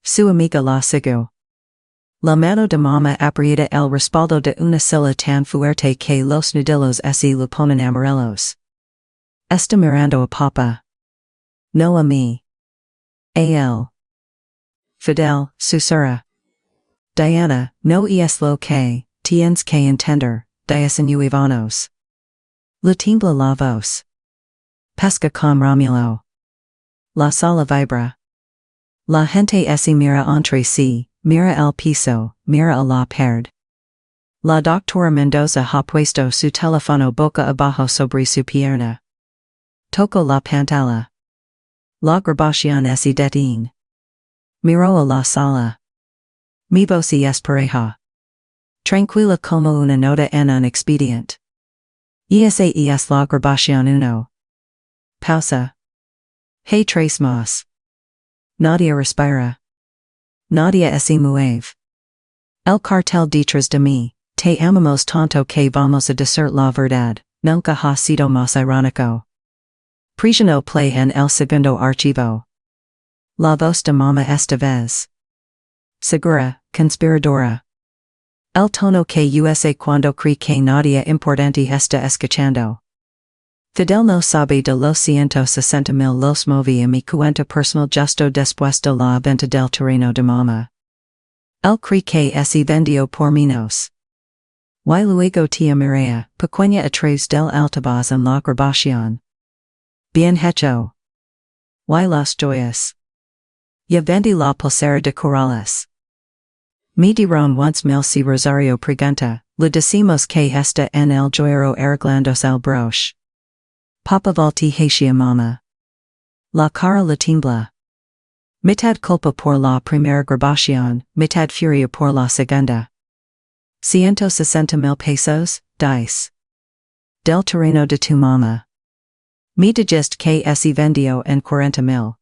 Su amiga la siguió. La mano de mamá aprieta el respaldo de una silla tan fuerte que los nudillos se le ponen amarillos. Está mirando a papa. No a mí. A él. Fidel, susurra. Diana, no es lo que tienes que entender, diecinuevanos. Le tiembla la voz. Pesca con Romulo. La sala vibra. La gente se mira entre sí, mira el piso, mira a la pared. La doctora Mendoza ha puesto su teléfono boca abajo sobre su pierna. Toco la pantalla. La grabación se detiene. Miro a la sala. Mi voz es pareja. Tranquila como una nota en un expediente. Esa es la grabación uno. Pausa. Hey tres más. Nadie respira. Nadie se mueve. El cartel detrás de mí, te amamos tanto que vamos a decir la verdad, nunca ha sido más irónico. Presiono play en el segundo archivo. La voz de mamá esta vez. Segura, conspiradora. El tono que usa cuando cree que nadie importante está escuchando. Fidel no sabe de los 160,000 los moví a mi cuenta personal justo después de la venta del terreno de mamá. Él cree que se vendió por menos. Y luego tía María, pequeña atrás del altavoz en la grabación. Bien hecho. Y las joyas. Ya vendí la pulsera de corales. Me dieron once mil si Rosario pregunta, le decimos que está en el joyero arreglándose el broche. Papa volti hacia mamá. La cara le tiembla. Mitad culpa por la primera grabación, mitad furia por la segunda. 160,000 pesos, dice. Del terreno de tu mamá. Me dijiste que se vendió en 40,000.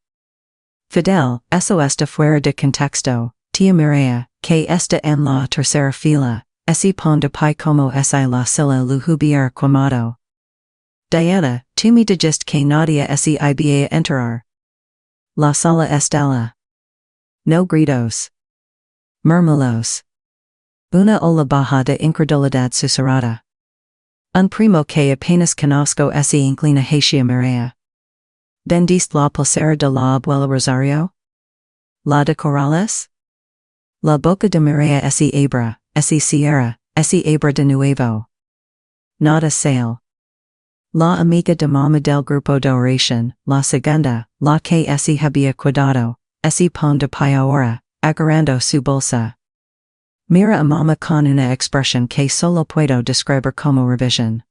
Fidel, eso está fuera de contexto, tía María, que está en la tercera fila, ese pan de pie como si la silla lo hubiera quemado. Diana, tú me dijiste que nadie se iba a enterar. La sala estela. No gritos. Murmulos. Una ola baja de incredulidad susurrada. Un primo que apenas conozco se inclina hacia María. ¿Vendiste la pulsera de la abuela Rosario? ¿La de corales? La boca de María se cierra de nuevo. Nada sale. La amiga de mamá del grupo de oración, la segunda, la que se había cuidado, ese pan de pie ahora, agarrando su bolsa. Mira a mamá con una expresión que solo puedo describir como revisión.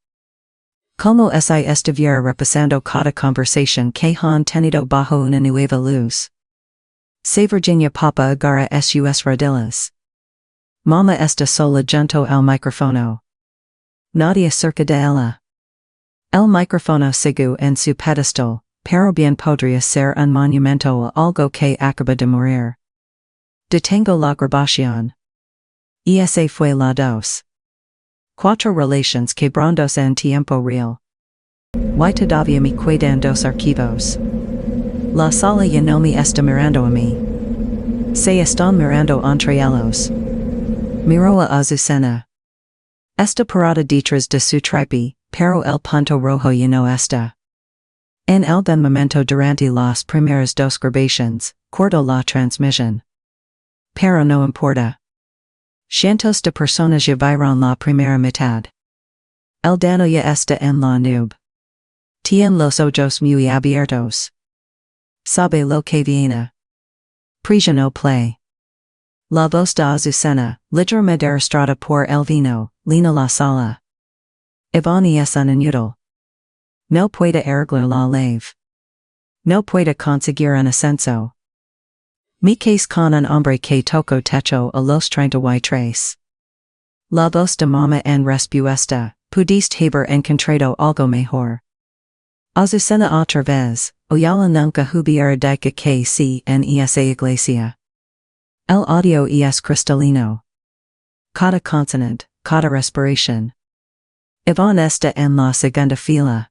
Como si estuviera repasando cada conversación que han tenido bajo una nueva luz. Se Virginia papa agarra sus rodillas. Mamá está sola junto al micrófono. Nadie cerca de ella. El micrófono sigue en su pedestal, pero bien podría ser un monumento a algo que acaba de morir. Detengo la grabación. Esa fue la dos. Cuatro relaciones quebrándose en tiempo real. Y todavía me quedan dos archivos. La sala ya no me está mirando a mí. Se están mirando entre ellos. Miro a Azucena. Está parada detrás de su tripe, pero el punto rojo ya no está. En algún momento durante las primeras dos grabaciones, cortó la transmisión. Pero no importa. Cientos de personas ya vieron la primera mitad. El dano ya está en la nube. Tiene los ojos muy abiertos. Sabe lo que viene. Presiono play. La voz de Azucena, ligeramente arrastrada por el vino, llena la sala. Iván es un inútil. No puede arreglar la leve. No puede conseguir un ascenso. Me case con un hombre que tocó techo a los 33. La voz de mamá en respuesta, pudiste haber encontrado algo mejor. Azucena otra vez, oyala nunca hubiera dicho que sí en esa iglesia. El audio es cristalino. Cada consonant, cada respiration. Iván está en la segunda fila.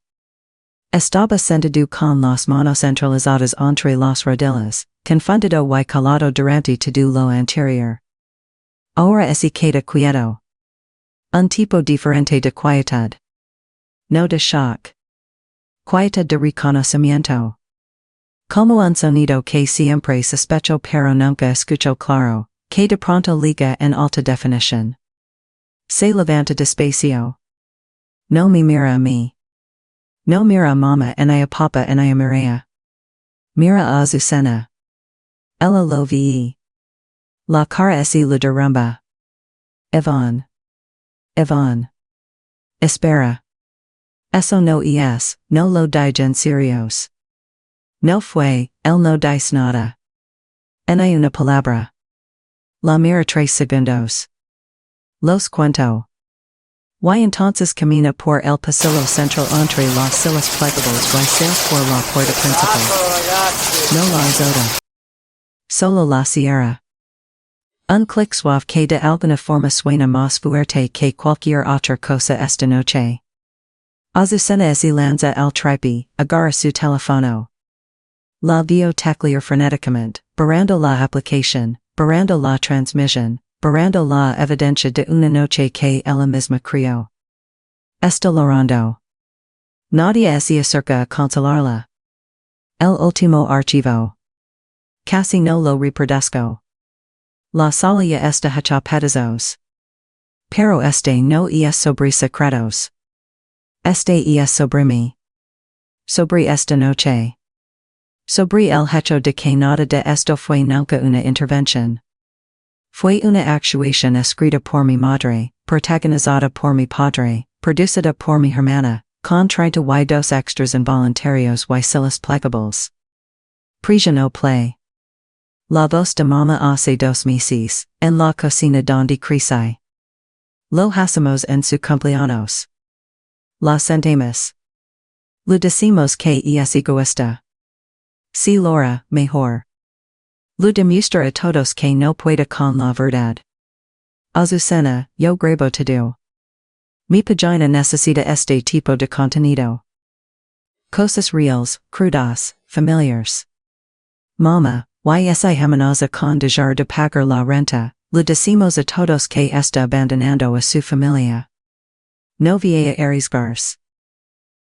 Estaba sentado con las manos centralizadas entre las rodillas, confundido y calado durante todo lo anterior. Ahora se queda quieto. Un tipo diferente de quietud. No de shock. Quietud de reconocimiento. Como un sonido que siempre sospecho pero nunca escucho claro, que de pronto liga en alta definición. Se levanta despacio. No me mira a mí. No mira a mamá ni a papa ni a Maria. Mira a Azucena. Ella lo vi. La cara ese le derrumba. Iván. Espera. Eso no es, no lo digan serios. No fue, él no dice nada. Ni una palabra. La mira 3 segundos. Los cuento. Y entonces camina por el pasillo central entre las sillas plegables y sale por la puerta principal. No la azota. Solo la cierra. Un clic suave que de alguna forma suena más fuerte que cualquier otra cosa esta noche. Azucena se lanza al tripe, agarra su teléfono. La vio teclear frenéticamente, borrando la aplicación, borrando la transmisión, borrando la evidencia de una noche que ella misma creó. Está llorando. Nadie se acerca a consolarla. El último archivo. Casi no lo reproduzco. La sala ya está hecha pedazos. Pero este no es sobre secretos. Este es sobre mí. Sobre esta noche. Sobre el hecho de que nada de esto fue nunca una intervención. Fue una actuación escrita por mi madre, protagonizada por mi padre, producida por mi hermana, con 32 extras involuntarios y sillas plegables. Prisiono play. La voz de mamá hace 2 meses, en la cocina donde crecí. Lo hacemos en su cumpleaños. La sentimos. Lo decimos que es egoísta. Si Laura, mejor. Lo demuestra a todos que no puede con la verdad. Azucena, yo grabo todo. Mi página necesita este tipo de contenido. Cosas reales, crudas, familiares. Mama, y esa amenaza con dejar de pagar la renta, le decimos a todos que está abandonando a su familia. No voy a arriesgarse.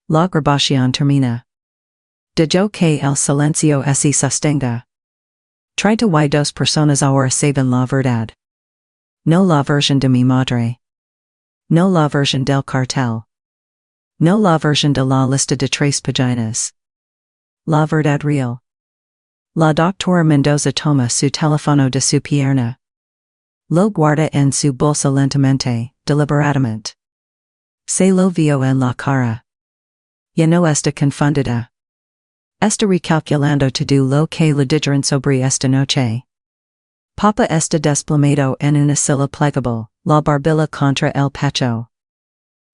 La grabación termina. Dejo que el silencio se sostenga. 32 personas ahora saben la verdad. No la versión de mi madre. No la versión del cartel. No la versión de la lista de 3 páginas. La verdad real. La doctora Mendoza toma su teléfono de su pierna. Lo guarda en su bolsa lentamente, deliberadamente. Se lo vio en la cara. Ya no está confundida. Está recalculando todo lo que le dijeron sobre esta noche. Papa está desplomado en una silla plegable, la barbilla contra el pecho.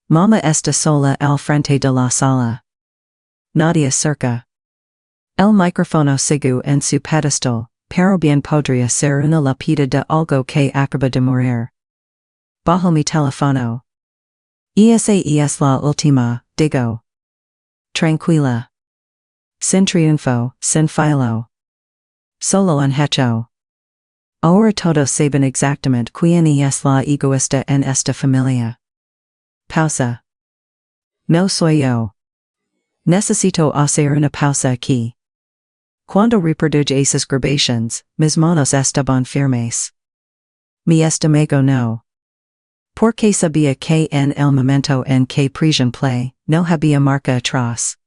Mama está sola al frente de la sala. Nadie cerca. El micrófono sigue en su pedestal, pero bien podría ser una lápida de algo que acaba de morir. Bajo mi teléfono. Esa es la última, digo. Tranquila. Sin triunfo, sin filo. Solo un hecho. Ahora todos saben exactamente quién es la egoísta en esta familia. Pausa. No soy yo. Necesito hacer una pausa aquí. Cuando reproduce esas grabaciones, mis manos estaban firmes. Mi estómago no. Porque sabía que en el momento en que presión play, no había marca atrás.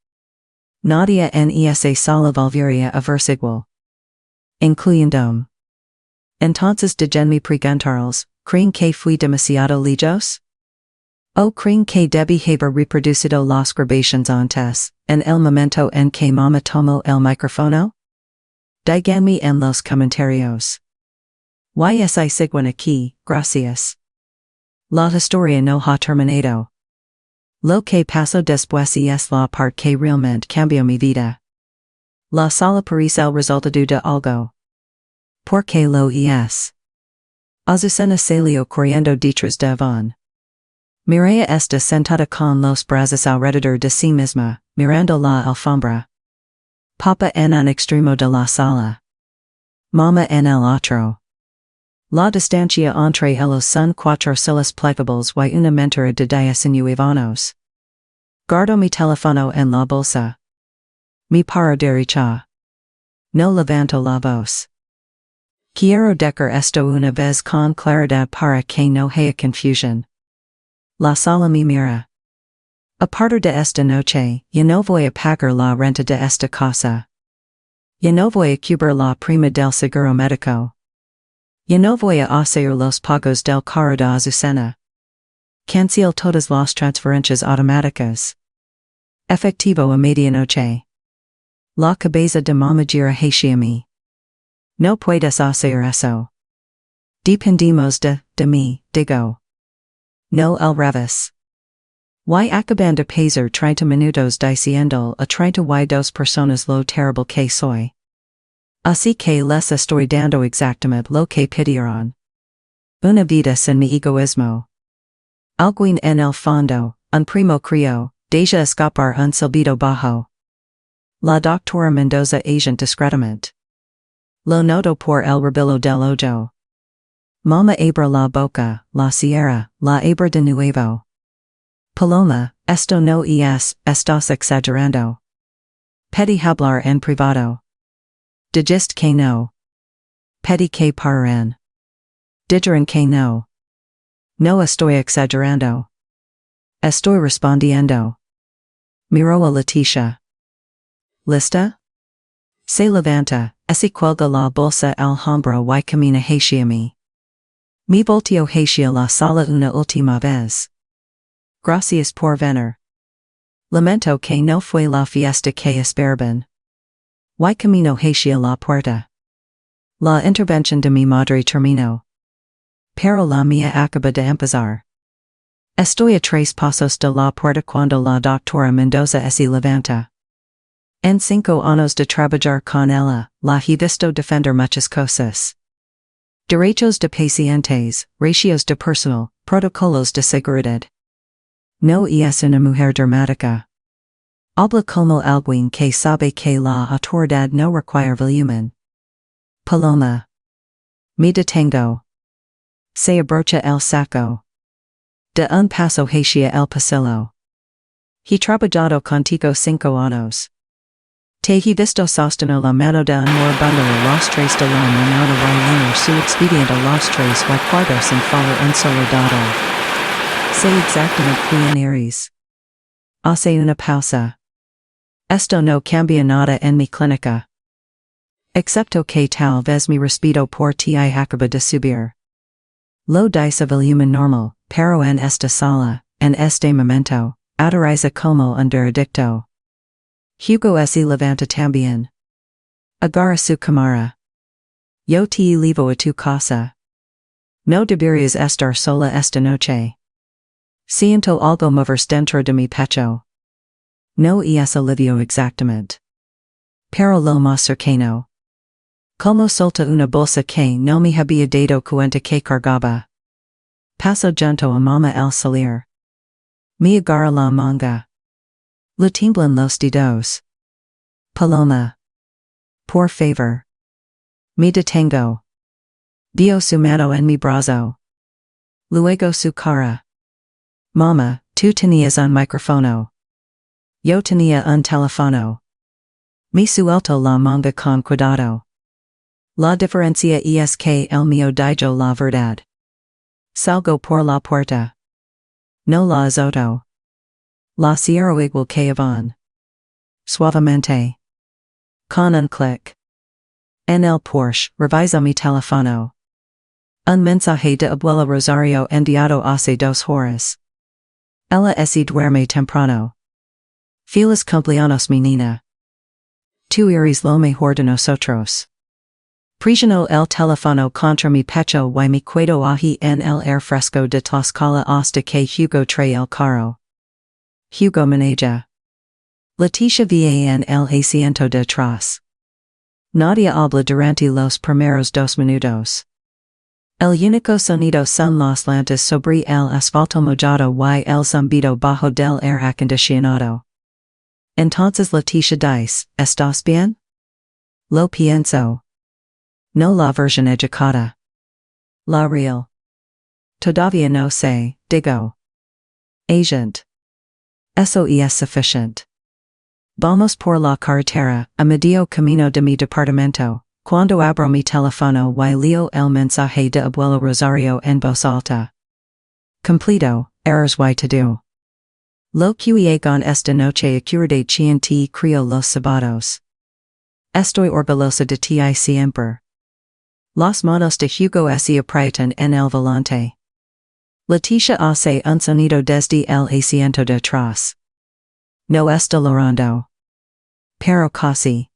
Nadie en esa sala volvería a verse igual. Incluyéndome. Entonces déjenme preguntarles, ¿creen que fui demasiado lejos? ¿O creen que debí haber reproducido las grabaciones antes, en el momento en que mamá tomó el micrófono? Díganme en los comentarios. Y siguen aquí, gracias. La historia no ha terminado. Lo que paso después es la part que realmente cambió mi vida. La sala parece el resultado de algo. Porque lo es. Azucena salió corriendo detrás de Van. Mireia está sentada con los brazos alrededor de sí misma, mirando la alfombra. Papa en un extremo de la sala. Mama en el otro. La distancia entre ellos son 4 sillas plegables y una mentira de 10 inuivanos. Guardo mi teléfono en la bolsa. Mi paro derecha. No levanto la voz. Quiero decir esto una vez con claridad para que no haya confusión. La sala me mira. A partir de esta noche, yo no voy a pagar la renta de esta casa. Yo no voy a cubrir la prima del seguro médico. Yo no voy a hacer los pagos del carro de Azucena. Cancel todas las transferencias automáticas. Efectivo a medianoche. La cabeza de mamá gira hacia mí. No puedes hacer eso. Dependimos de mí, digo. No al revés. Y acaban de pasar 30 minutos diciendo a 32 personas lo terrible que soy. Así que les estoy dando exactamente lo que pidieron. Una vida sin mi egoísmo. Alguien en el fondo, un primo creo, deja escapar un silbido bajo. La doctora Mendoza agent discretamente. Lo noto por el rabillo del ojo. Mama abre la boca, la cierra, la abre de nuevo. Paloma, esto no es, estás exagerando. Pedí hablar en privado. Dijiste que no. Pedí que paren. Dijeron que no. No estoy exagerando. Estoy respondiendo. Miró a Leticia. ¿Lista? Se levanta, se cuelga la bolsa al hombro y camina hacia mí. Mi volteo hacia la sala una última vez. Gracias por venir. Lamento que no fue la fiesta que esperaban. Y camino hacia la puerta. La intervención de mi madre terminó. Pero la mía acaba de empezar. Estoy a 3 pasos de la puerta cuando la doctora Mendoza se levanta. En 5 años de trabajar con ella, la he visto defender muchas cosas. Derechos de pacientes, ratios de personal, protocolos de seguridad. No es una mujer dramática. Habla como alguien que sabe que la autoridad no requiere volumen. Paloma. Me detengo. Se abrocha el saco. De un paso hacia el pasillo. He trabajado contigo 5 años. Te he visto sostener la mano de un moribundo a los 3 de la mañana y llenar su expediente a los 3 y cuarto sin fallar un solo dado. Sé exactamente quién eres. Hace una pausa. Esto no cambia nada en mi clínica. Excepto que tal vez mi respeto por ti acaba de subir. Lo dice volumen normal, pero en esta sala, en este momento, autoriza como un veredicto. Hugo se levanta también. Agarra su cámara. Yo te llevo a tu casa. No deberías estar sola esta noche. Siento algo moverse dentro de mi pecho. No es alivio exactamente. Pero lo más cercano. Como solta una bolsa que no me había dado cuenta que cargaba. Paso junto a mamá al salir. Me agarra la manga. Le tiemblan los dedos. Paloma. Por favor. Me detengo. Vio su mano en mi brazo. Luego su cara. Mama, tú tenías un micrófono. Yo tenía un teléfono. Me suelto la manga con cuidado. La diferencia es que el mío dijo la verdad. Salgo por la puerta. No la azoto. La cierro igual que Iván. Suavemente. Con un clic. En el Porsche, revisa mi teléfono. Un mensaje de abuela Rosario enviado hace 2 horas. Ella se duerme temprano. Feliz cumpleaños mi niña. Tú eres lo mejor de nosotros. Presionó el teléfono contra mi pecho y me quedo ahí en el aire fresco de Tlaxcala hasta que Hugo trae el carro. Hugo Maneja. Leticia Van el Asiento de Atrás. Nadia habla durante los primeros 2 minutos. El único sonido son las llantas sobre el asfalto mojado y el zumbido bajo del aire acondicionado. Entonces Leticia dice, ¿estás bien? Lo pienso. No la versión educada. La real. Todavía no sé, digo. Agent. Eso es suficiente. Vamos por la carretera, a medio camino de mi departamento, cuando abro mi teléfono y leo el mensaje de abuelo Rosario en voz alta. Completo, errors y todo. Lo que con esta noche ocurre chiente creo los sábados. Estoy orgullosa de ti siempre. Las manos de Hugo se aprietan en el volante. Leticia hace un sonido desde el asiento de atrás. No está llorando. Pero casi.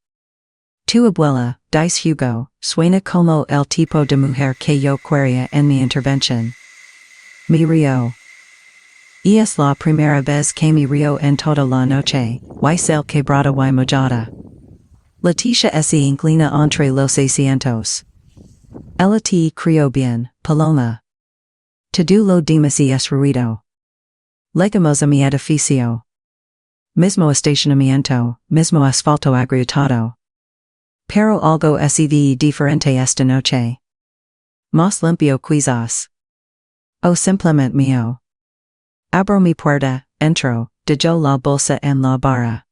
Tu abuela, dice Hugo, suena como el tipo de mujer que yo quería en mi intervención. Me río. Y es la primera vez que me río en toda la noche, y el quebrada y mojada. Leticia se inclina entre los asientos. Ella te crió bien, Paloma. Todo lo demás es ruido. Llegamos a mi edificio. Mismo estacionamiento, mismo asfalto agrietado. Pero algo SEV diferente esta noche. Más limpio quizás. O simplemente mío. Abro mi puerta, entro, dejo la bolsa en la barra.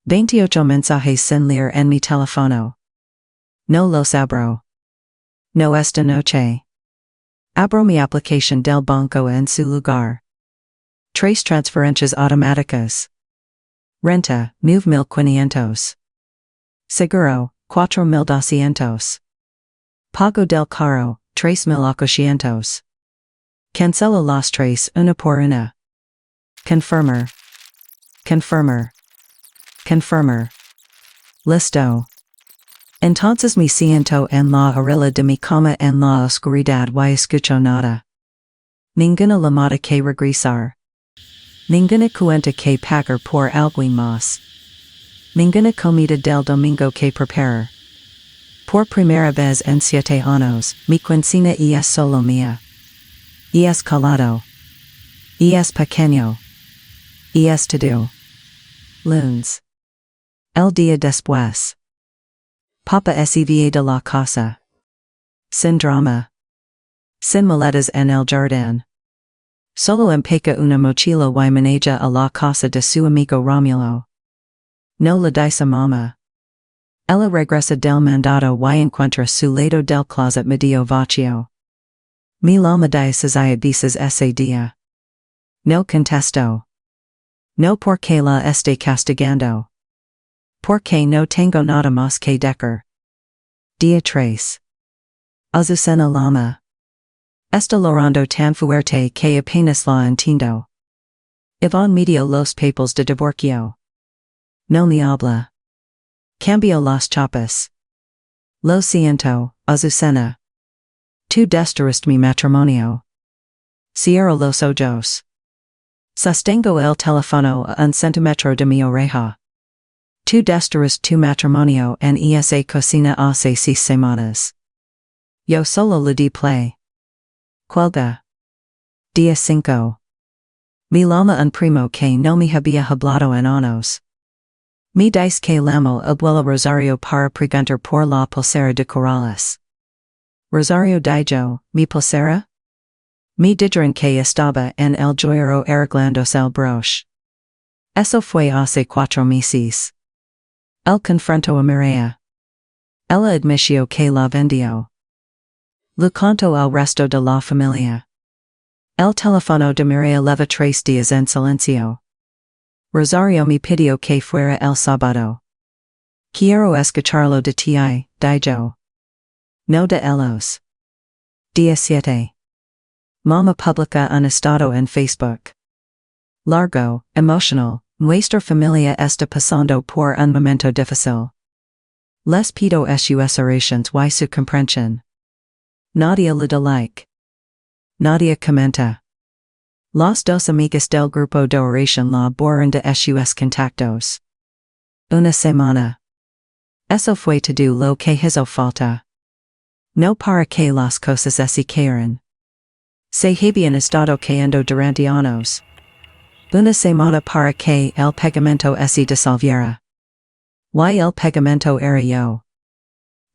28 mensajes sin leer en mi teléfono. No los abro. No esta noche. Abro mi aplicación del banco en su lugar. 3 transferencias automáticas. Renta, 9,500. Seguro, 4,200. Pago del carro, 3,800. Cancelo las 3 una por una. Confirmer. Confirmer. Confirmer. Listo. Entonces me siento en la orilla de mi cama en la oscuridad y escucho nada. Ninguna llamada que regresar. Ninguna cuenta que pagar por alguien más. Ninguna comida del domingo que preparar. Por primera vez en 7 años, mi quincena es solo mía. Es calado. Es pequeño. Es todo. Lunes. El día después. Papa se va de la casa. Sin drama. Sin maletas en el jardín. Solo empaca una mochila y maneja a la casa de su amigo Romulo. No le dice mamá. Ella regresa del mandado y encuentra su lado del closet medio vacío. Mi llama dices y avisas ese día. No contesto. No porque la esté castigando. Porque no tengo nada más que decir. Día 3. Azucena llama. Está llorando tan fuerte que apenas la entiendo. Ivan medio los papeles de divorcio. No me habla. Cambió las chapas. Lo siento, Azucena. Tu destruiste mi matrimonio. Cierro los ojos. Sostengo el teléfono a un centímetro de mi oreja. Tu destruiste tu matrimonio en esa cocina hace 6 semanas. Yo solo le di play. Cuelga. Día 5. Mi llama un primo que no me había hablado en años. Me dice que llamo abuelo Rosario para preguntar por la pulsera de corales. Rosario dijo, ¿mi pulsera? Me dijeron que estaba en el joyero arreglándose el broche. Eso fue hace 4 meses. Él confrontó a Mireia. Ella admitió que la vendió. Le contó al resto de la familia. El teléfono de Mireia lleva 3 días en silencio. Rosario me pidió que fuera el sábado. Quiero escucharlo de ti, dijo. No de ellos. Día 7. Mama publica un estado en Facebook. Largo, emotional, nuestra familia está pasando por un momento difícil. Les pido sus oraciones y su comprensión. Nadia le da like. Nadia comenta. Los dos amigos del grupo de oración laboran de sus contactos. Una semana. Eso fue todo lo que hizo falta. No para que las cosas se cayeran. Se habían estado cayendo durante años. Una semana para que el pegamento se disolviera. Y el pegamento era yo.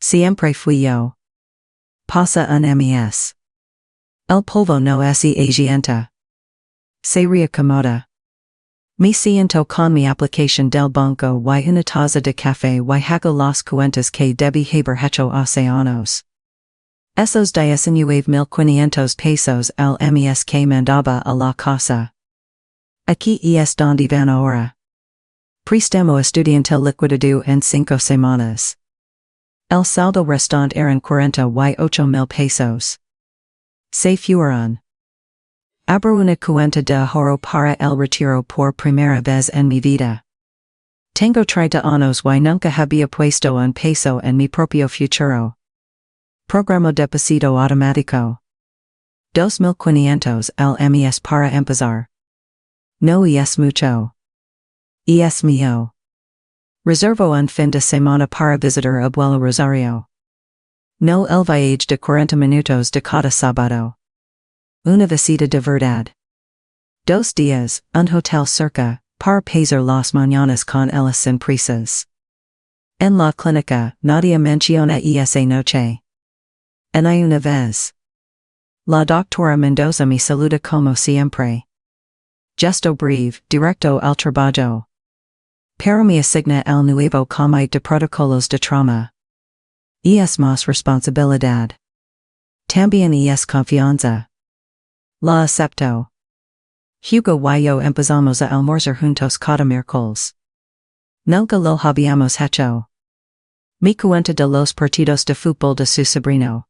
Siempre fui yo. Pasa un mes. El polvo no se asienta. Se reacomoda. Me siento con mi aplicación del banco y una taza de café y hago las cuentas que debí haber hecho hace años. Esos 19,500 pesos al mes que mandaba a la casa. Aquí es donde van ahora. Préstamo estudiantil liquidado en 5 semanas. El saldo restante eran 48,000 pesos. Se fueron. Abro una cuenta de ahorro para el retiro por primera vez en mi vida. Tengo 30 años y nunca había puesto un peso en mi propio futuro. Programa depósito automático. 2,500 al mes para empezar. No es mucho. Es mío. Reservo un fin de semana para visitar abuelo Rosario. No el viaje de 40 minutos de cada sábado. Una visita de verdad. 2 días, un hotel cerca, para pasar las mañanas con él sin prisas. En la clínica, nadie menciona esa noche. En una vez. La doctora Mendoza me saluda como siempre. Gesto breve, directo al trabajo. Pero me asigna el nuevo comité de protocolos de trauma. Es más responsabilidad. También es confianza. La acepto. Hugo y yo empezamos a almorzar juntos cada miércoles. Nunca lo habíamos hecho. Me cuenta de los partidos de fútbol de su sobrino.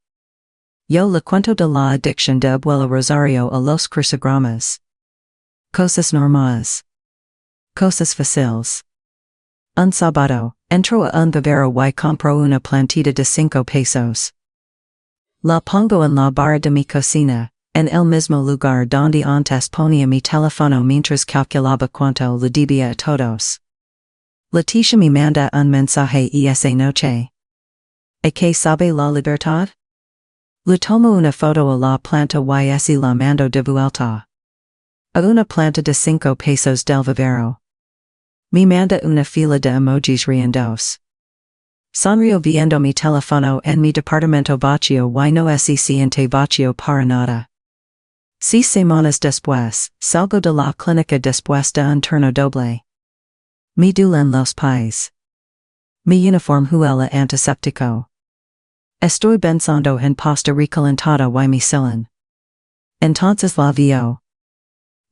Yo le cuento de la adicción de abuelo Rosario a los crucigramas. Cosas normales. Cosas fáciles. Un sábado, entro a un vivero y compro una plantita de 5 pesos. La pongo en la barra de mi cocina, en el mismo lugar donde antes ponía mi teléfono mientras calculaba cuánto le debía a todos. Leticia me manda un mensaje esa noche. ¿A qué sabe la libertad? Le tomo una foto a la planta y así la mando de vuelta. A una planta de 5 pesos del vivero. Me manda una fila de emojis riendos. Sonrío viendo mi teléfono en mi departamento vacío y no se siente vacío para nada. 6 semanas después, salgo de la clínica después de un turno doble. Me duelen los pies. Mi uniforme huele antiséptico. Estoy pensando en pasta recalentada y mi silen. Entonces la vio.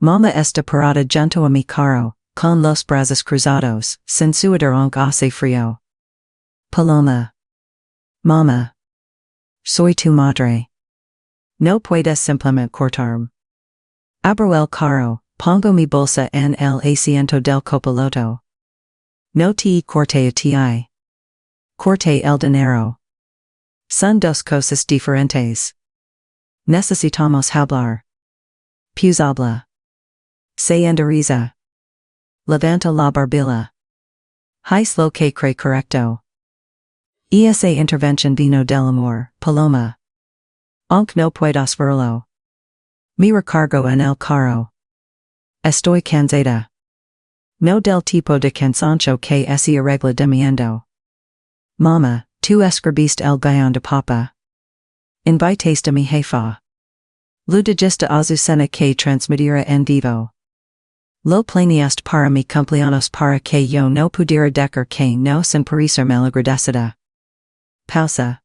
Mamá está parada junto a mi carro, con los brazos cruzados, sin sudar aunque hace frío. Paloma. Mamá. Soy tu madre. No puedes simplemente cortarme. Abro el carro, pongo mi bolsa en el asiento del copiloto. No te corte a ti. Corte el dinero. Son 2 cosas diferentes. Necesitamos hablar. Pues habla. Se endereza. Levanta la barbilla. Haz lo que cree correcto. Esa intervención vino del amor, Paloma. Aunque no puedas verlo. Me recargo en el carro. Estoy cansada. No del tipo de cansancio que se arregla demiendo. Mamá, tú escribiste el guion de papa. Invitaste a mi jefa. Lo dijiste a su cena que transmitiera en vivo. Lo planeaste para mi cumpleaños para que yo no pudiera decir que no sin parecer malagradecida. Pausa.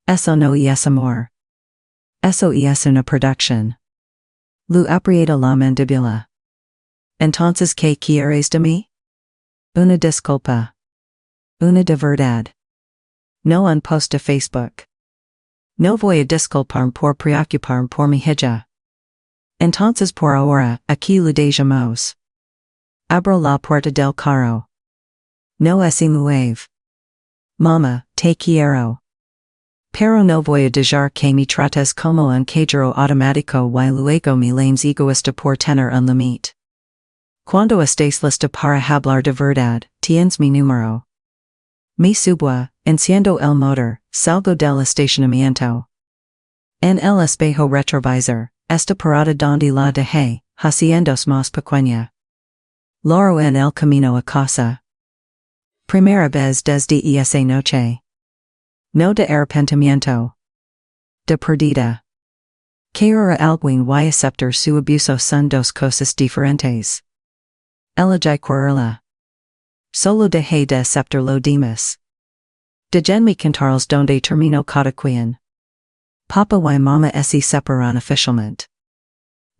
Eso no es amor. Eso es una producción. Lo aprieta la mandíbula. Entonces, ¿qué quieres de mí? Una disculpa. Una de verdad. No un post de Facebook. No voy a disculparme por preocuparme por mi hija. Entonces por ahora, aquí lo dejamos. Abro la puerta del carro. No se mueve. Mamá, te quiero. Pero no voy a dejar que me trates como un cajero automático y luego me lames egoísta por tener un límite. Cuando estés lista para hablar de verdad, tienes mi número. Me subo, enciendo el motor, salgo del estacionamiento. En el espejo retrovisor, esta parada donde la dejé, haciendos más pequeña. Loro en el camino a casa. Primera vez desde esa noche. No de arrepentimiento. De perdida. Que era alguien y aceptar su abuso son dos cosas diferentes. Elegí quererla. Solo dejé de aceptar lo demás. Déjenme contarles donde terminó cada quien. Papa y mama se separan oficialmente.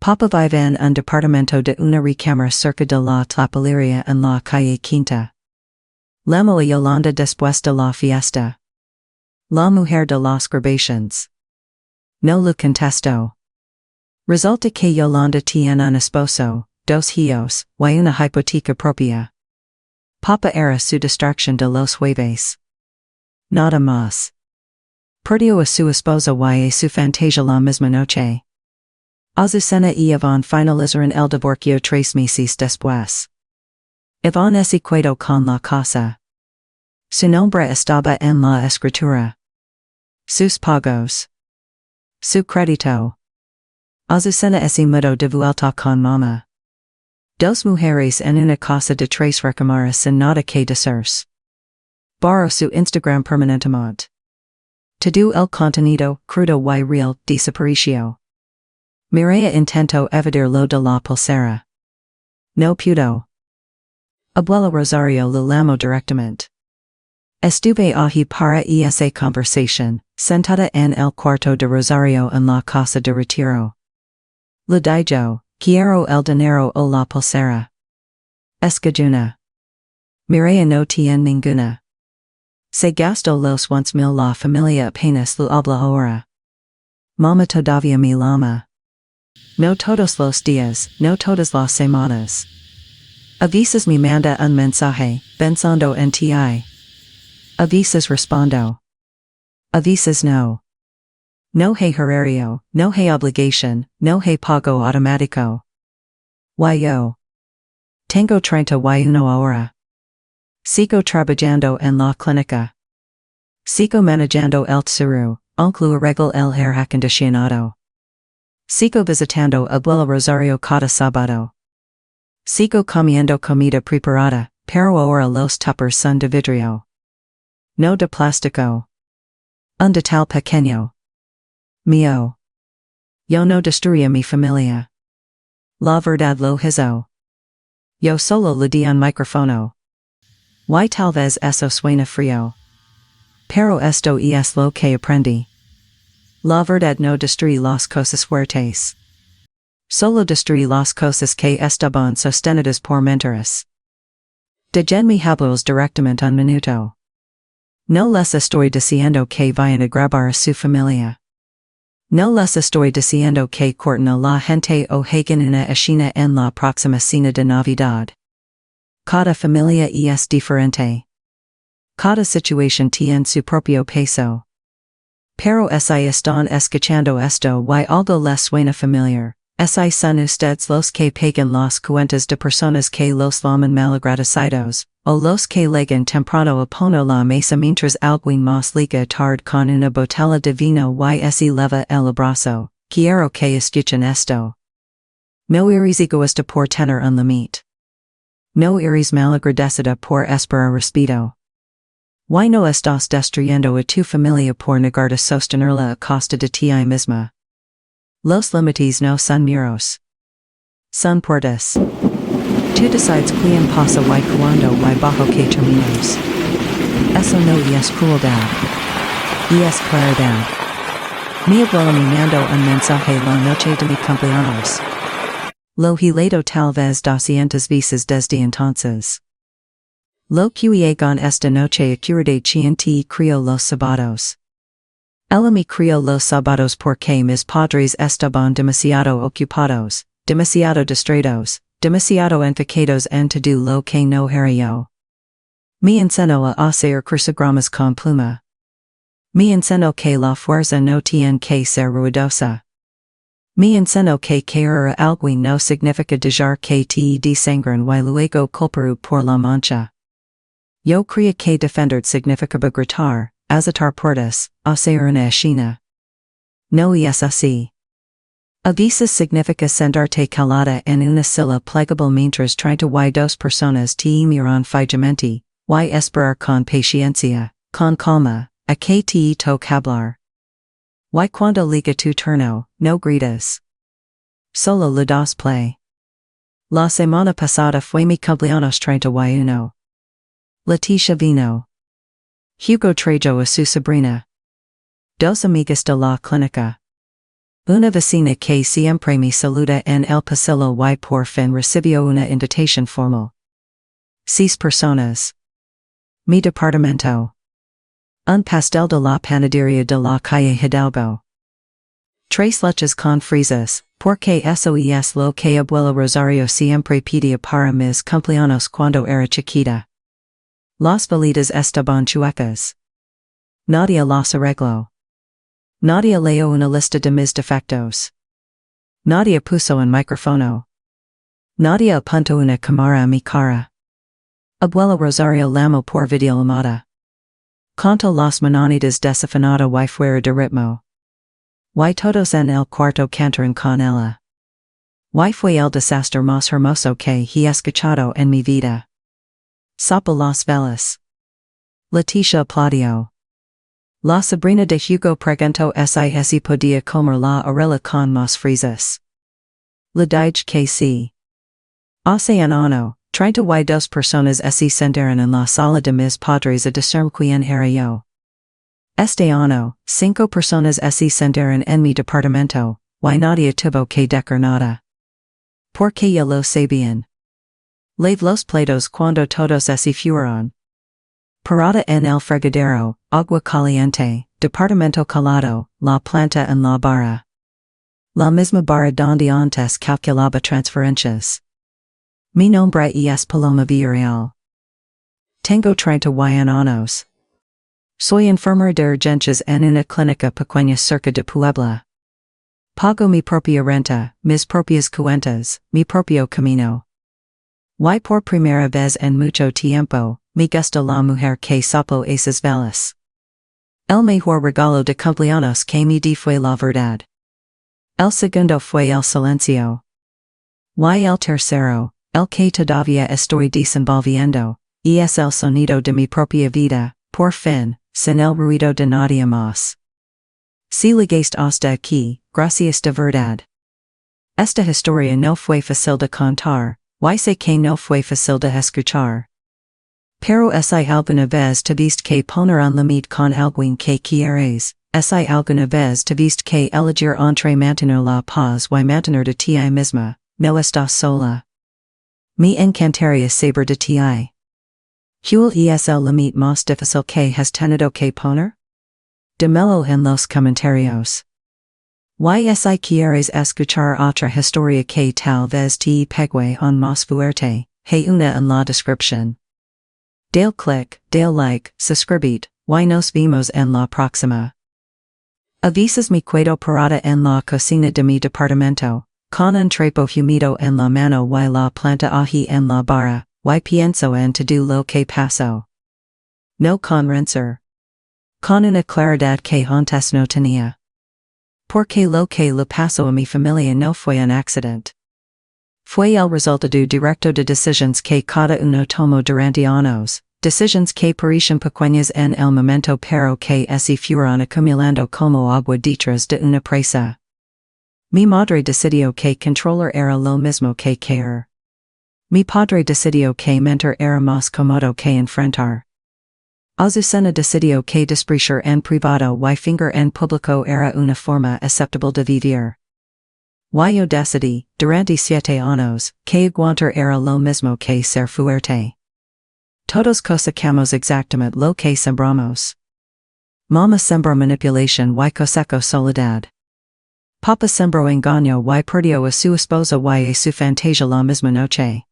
Papa vive en un departamento de una recámara cerca de la tapelería en la calle Quinta. Llamó a Yolanda después de la fiesta. La mujer de las grabaciones. No lo contestó. Resulta que Yolanda tiene un esposo, dos hijos, y una hipoteca propia. Papa era su distracción de los jueves. Nada más. Perdió a su esposa y a su fantasia la misma noche. Azucena y Iván finalizaron el divorcio 3 meses después. Iván se quedó con la casa. Su nombre estaba en la escritura. Sus pagos. Su crédito. Azucena se mudó de vuelta con mama. Dos mujeres en una casa de 3 recámaras sin nada que decirse. Borró su Instagram permanentemente. Todo el contenido, crudo y real, desapareció. Mireia intentó evadir lo de la pulsera. No pudo. Abuela Rosario lo llamó directamente. Estuve allí para esa conversación, sentada en el cuarto de Rosario en la casa de retiro. Le dijo, quiero el dinero o la pulsera. Escayuna. Mireia no tiene ninguna. Se gastó los 1,000 la familia apenas lo habla ahora. Mama todavía me llama. No todos los días, no todas las semanas. A veces me manda un mensaje, pensando en ti. A veces respondo. A veces no. No hay horario, no hay obligación, no hay pago automático. Yo tengo 31 ahora. Sigo trabajando en la clínica. Sigo manejando el seguro, aunque arreglo el aire acondicionado. Sigo visitando abuela Rosario cada sábado. Sigo comiendo comida preparada, pero ahora los tuppers son de vidrio. No de plástico. Un detal pequeño. Mío. Yo no destruía mi familia. La verdad lo hizo. Yo solo le di un micrófono. Y tal vez eso suena frío. Pero esto es lo que aprendí. La verdad no destruí las cosas fuertes. Solo destruí las cosas que estaban sostenidas por mentiras. Déjenme hablarles directamente un minuto. No les estoy diciendo que vayan a grabar a su familia. No les estoy diciendo que corten a la gente o hagan una escena en la próxima cena de Navidad. Cada familia es diferente. Cada situación tiene su propio peso. Pero si están escuchando esto y algo les suena familiar, si son ustedes los que pagan las cuentas de personas que los llaman malagradecidos, o los que llegan temprano a poner la mesa mientras alguien más llega tarde con una botella de vino y se leva el abrazo, quiero que escuchen esto. No eres egoísta por tener un límite. No eres malagradecida por esperar respeto. Y no estás destruyendo a tu familia por negar de sostenerla a costa de ti misma. Los límites no son muros. Son puertas. Tú decides quién pasa y cuándo y bajo qué términos. Eso no es crueldad. Es claridad. Mi abuela me mandó un mensaje la noche de mi cumpleaños. Lo he leído tal vez 200 veces desde entonces. Lo que con esta noche ocurre chiente crió los sábados. Ella me crió los sábados porque mis padres estaban demasiado ocupados, demasiado distraídos, demasiado enfocados en todo lo que no era yo. Me enseñó a hacer crucigramas con pluma. Mi enceno que la fuerza no tiene que ser ruidosa. Mi enceno que caer alguien no significa dejar que te desangren y luego culparu por la mancha. Yo creía que defender significaba gritar, azotar puertas, hacer una escena. No es así. A veces significa sentarte calada en una silla plegable mientras 32 personas te miran fijamente, y esperar con paciencia, con calma, a que te toque hablar. Y cuando llega tu turno, no gritas. Solo le das play. La semana pasada fue mi cumpleaños 31. Leticia vino. Hugo trajo a su sobrina. Dos amigas de la clínica. Una vecina que siempre me saluda en el pasillo y por fin recibió una invitación formal. 6 personas. Mi departamento. Un pastel de la panadería de la calle Hidalgo. 3 leches con fresas, porque eso es lo que abuela Rosario siempre pedía para mis cumpleaños cuando era chiquita. Las velitas estaban chuecas. Nadia las arregló. Nadia leo una lista de mis defectos. Nadia puso un micrófono. Nadia apuntó una cámara a mi cara. Abuela Rosario llamó por videollamada. Canto las mañanitas desafinada y fuera de ritmo. Y todos en el cuarto cantaron con ella. Y fue el desastre más hermoso que he escuchado en mi vida. Sopa las velas. Leticia aplaudió. La sobrina de Hugo preguntó si podía comer la orella con más fresas. Le dije que sí. Hace un año, 32 personas se sentaron en la sala de mis padres a decirme quién era yo. Este año, 5 personas se sentaron en mi departamento, y nadie tuvo que decir nada. Porque ya lo sabían. Lave los platos cuando todos se fueron. Parada en el fregadero, agua caliente, departamento calado, la planta en la barra. La misma barra donde antes calculaba transferencias. Mi nombre es Paloma Villarreal. Tengo 31 años. Soy enfermera de urgencias en una clínica pequeña cerca de Puebla. Pago mi propia renta, mis propias cuentas, mi propio camino. Y por primera vez en mucho tiempo, me gusta la mujer que sopo esas velas. El mejor regalo de cumpleaños que me di fue la verdad. El segundo fue el silencio. Y el tercero, el que todavía estoy desenvolviendo, es el sonido de mi propia vida, por fin, sin el ruido de nadie más. Si llegaste hasta aquí, gracias de verdad. Esta historia no fue fácil de contar, y sé que no fue fácil de escuchar. Pero si alguna vez te viste que poner un límite con alguien que quieres, si alguna vez te viste que elegir entre mantener la paz y mantener de ti misma, no estás sola. Me encantaría saber de ti. ¿Cuál es el límite más difícil que has tenido que poner? Dímelo en los comentarios. Y si quieres escuchar otra historia que tal vez te pegue aún más fuerte, hay una en la descripción. Dale click, dale like, suscribite, y nos vemos en la próxima. A veces me quedo parada en la cocina de mi departamento, con un trapo humito en la mano y la planta ají en la barra, y pienso en todo lo que pasó. No con renser. Con una claridad que antes no tenía. Porque lo que le pasó a mi familia no fue un accidente. Fue el resultado directo de decisiones que cada uno tomó durante años, decisiones que parecían pequeñas en el momento pero que se fueron acumulando como agua detrás de una presa. Mi madre decidió que controlar era lo mismo que caer. Mi padre decidió que mentir era más cómodo que enfrentar. Azucena decidió que despreciar en privado y fingir en público era una forma aceptable de vivir. Yo decidí, durante 7 años, que aguantar era lo mismo que ser fuerte. Todos cosecamos exactamente lo que sembramos. Mama sembró manipulación y cosechó soledad. Papa sembró engaño y perdió a su esposa y a su fantasia la misma noche.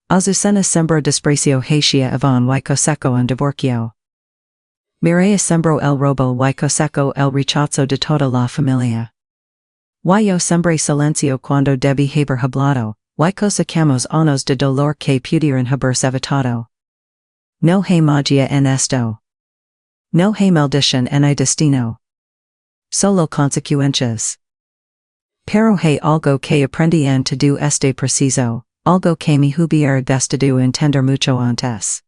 Azucena sembró desprecio hacia Iván y cosechó un divorcio. Miré sembro el robo y coseco el rechazo de toda la familia. Y yo sembré silencio cuando debí haber hablado, y cosecamos años de dolor que pudieran haberse evitado. No hay magia en esto. No hay maldición en el destino. Solo consecuencias. Pero hay algo que aprendí en todo este preciso, algo que me hubiera gustado entender mucho antes.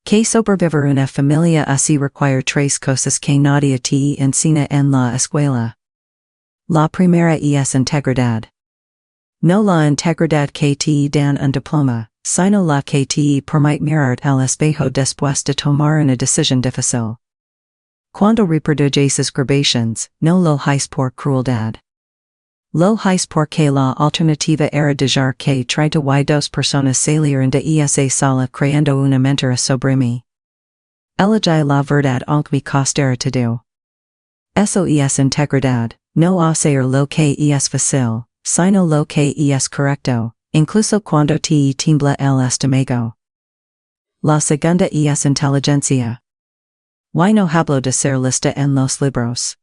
Que sobrevivir una familia así require tres cosas que nadie te enseña en la escuela. La primera es integridad. No la integridad que te dan un diploma, sino la que te permite mirar al espejo después de tomar una decisión difícil. Cuando reproduces grabations, no lo haces por crueldad. Lo haces porque la alternativa era dejar que 32 personas salieran de esa sala creyendo una mentira sobre mí. Elegí la verdad aunque me costara todo. Eso es integridad, no hacer lo que es fácil, sino lo que es correcto, incluso cuando te tiembla el estómago. La segunda es inteligencia. Y no hablo de ser lista en los libros.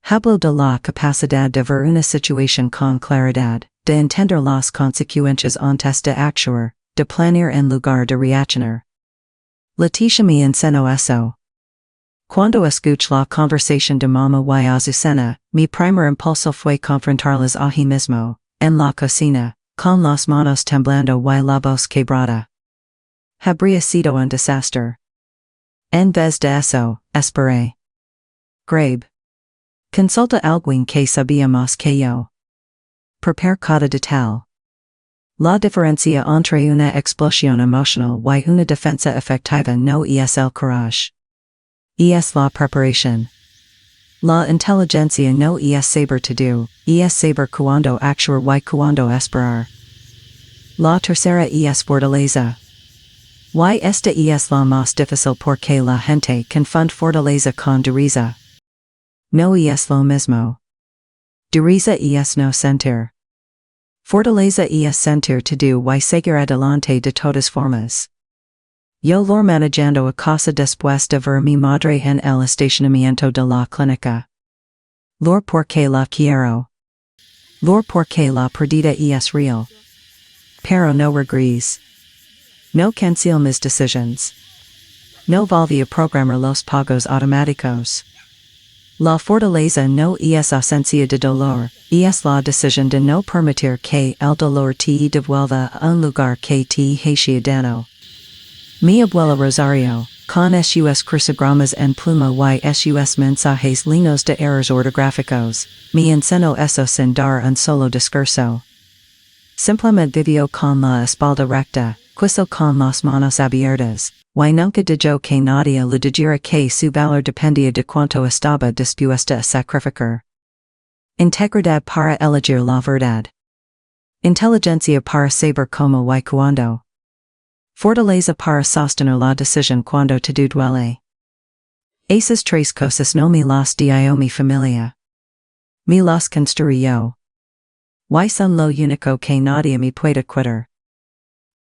Hablo de la capacidad de ver una situación con claridad, de entender las consecuencias antes de actuar, de planear en lugar de reaccionar. Leticia me enseñó eso. Cuando escuché la conversación de mamá y Azucena, mi primer impulso fue confrontarlas allí mismo, en la cocina, con las manos temblando y la voz quebrada. Habría sido un desastre. En vez de eso, esperé. Grabe. Consulta alguien que sabía más que yo. Prepare cada detalle. La diferencia entre una explosión emocional y una defensa efectiva no es el courage. Es la preparación. La inteligencia no es saber todo, es saber cuándo actuar y cuándo esperar. La tercera es fortaleza. Y esta es la más difícil porque la gente confunde fortaleza con dureza. No es lo mismo. Dureza es no sentir. Fortaleza es sentir todo y seguir adelante de todas formas. Yo lor manejando a casa después de ver mi madre en el estacionamiento de la clínica. Lor porque la quiero. Lor porque la perdida es real. Pero no regres. No cancel mis decisions. No volví a programar los pagos automáticos. La fortaleza no es ausencia de dolor, es la decisión de no permitir que el dolor te devuelva a un lugar que te hacía daño. Mi abuela Rosario, con sus crucigramas en pluma y sus mensajes llenos de errores ortográficos, me enseñó eso sin dar un solo discurso. Simplemente vivió con la espalda recta, quiso con las manos abiertas, y nunca dijo que nadie le dijera que su valor dependía de cuánto estaba dispuesta a sacrificar. Integridad para elegir la verdad. Inteligencia para saber cómo y cuándo. Fortaleza para sostener la decisión cuando todo duele. Esas tres cosas no me las dio mi familia. Me las construí yo. Y son lo único que nadie me puede quitar.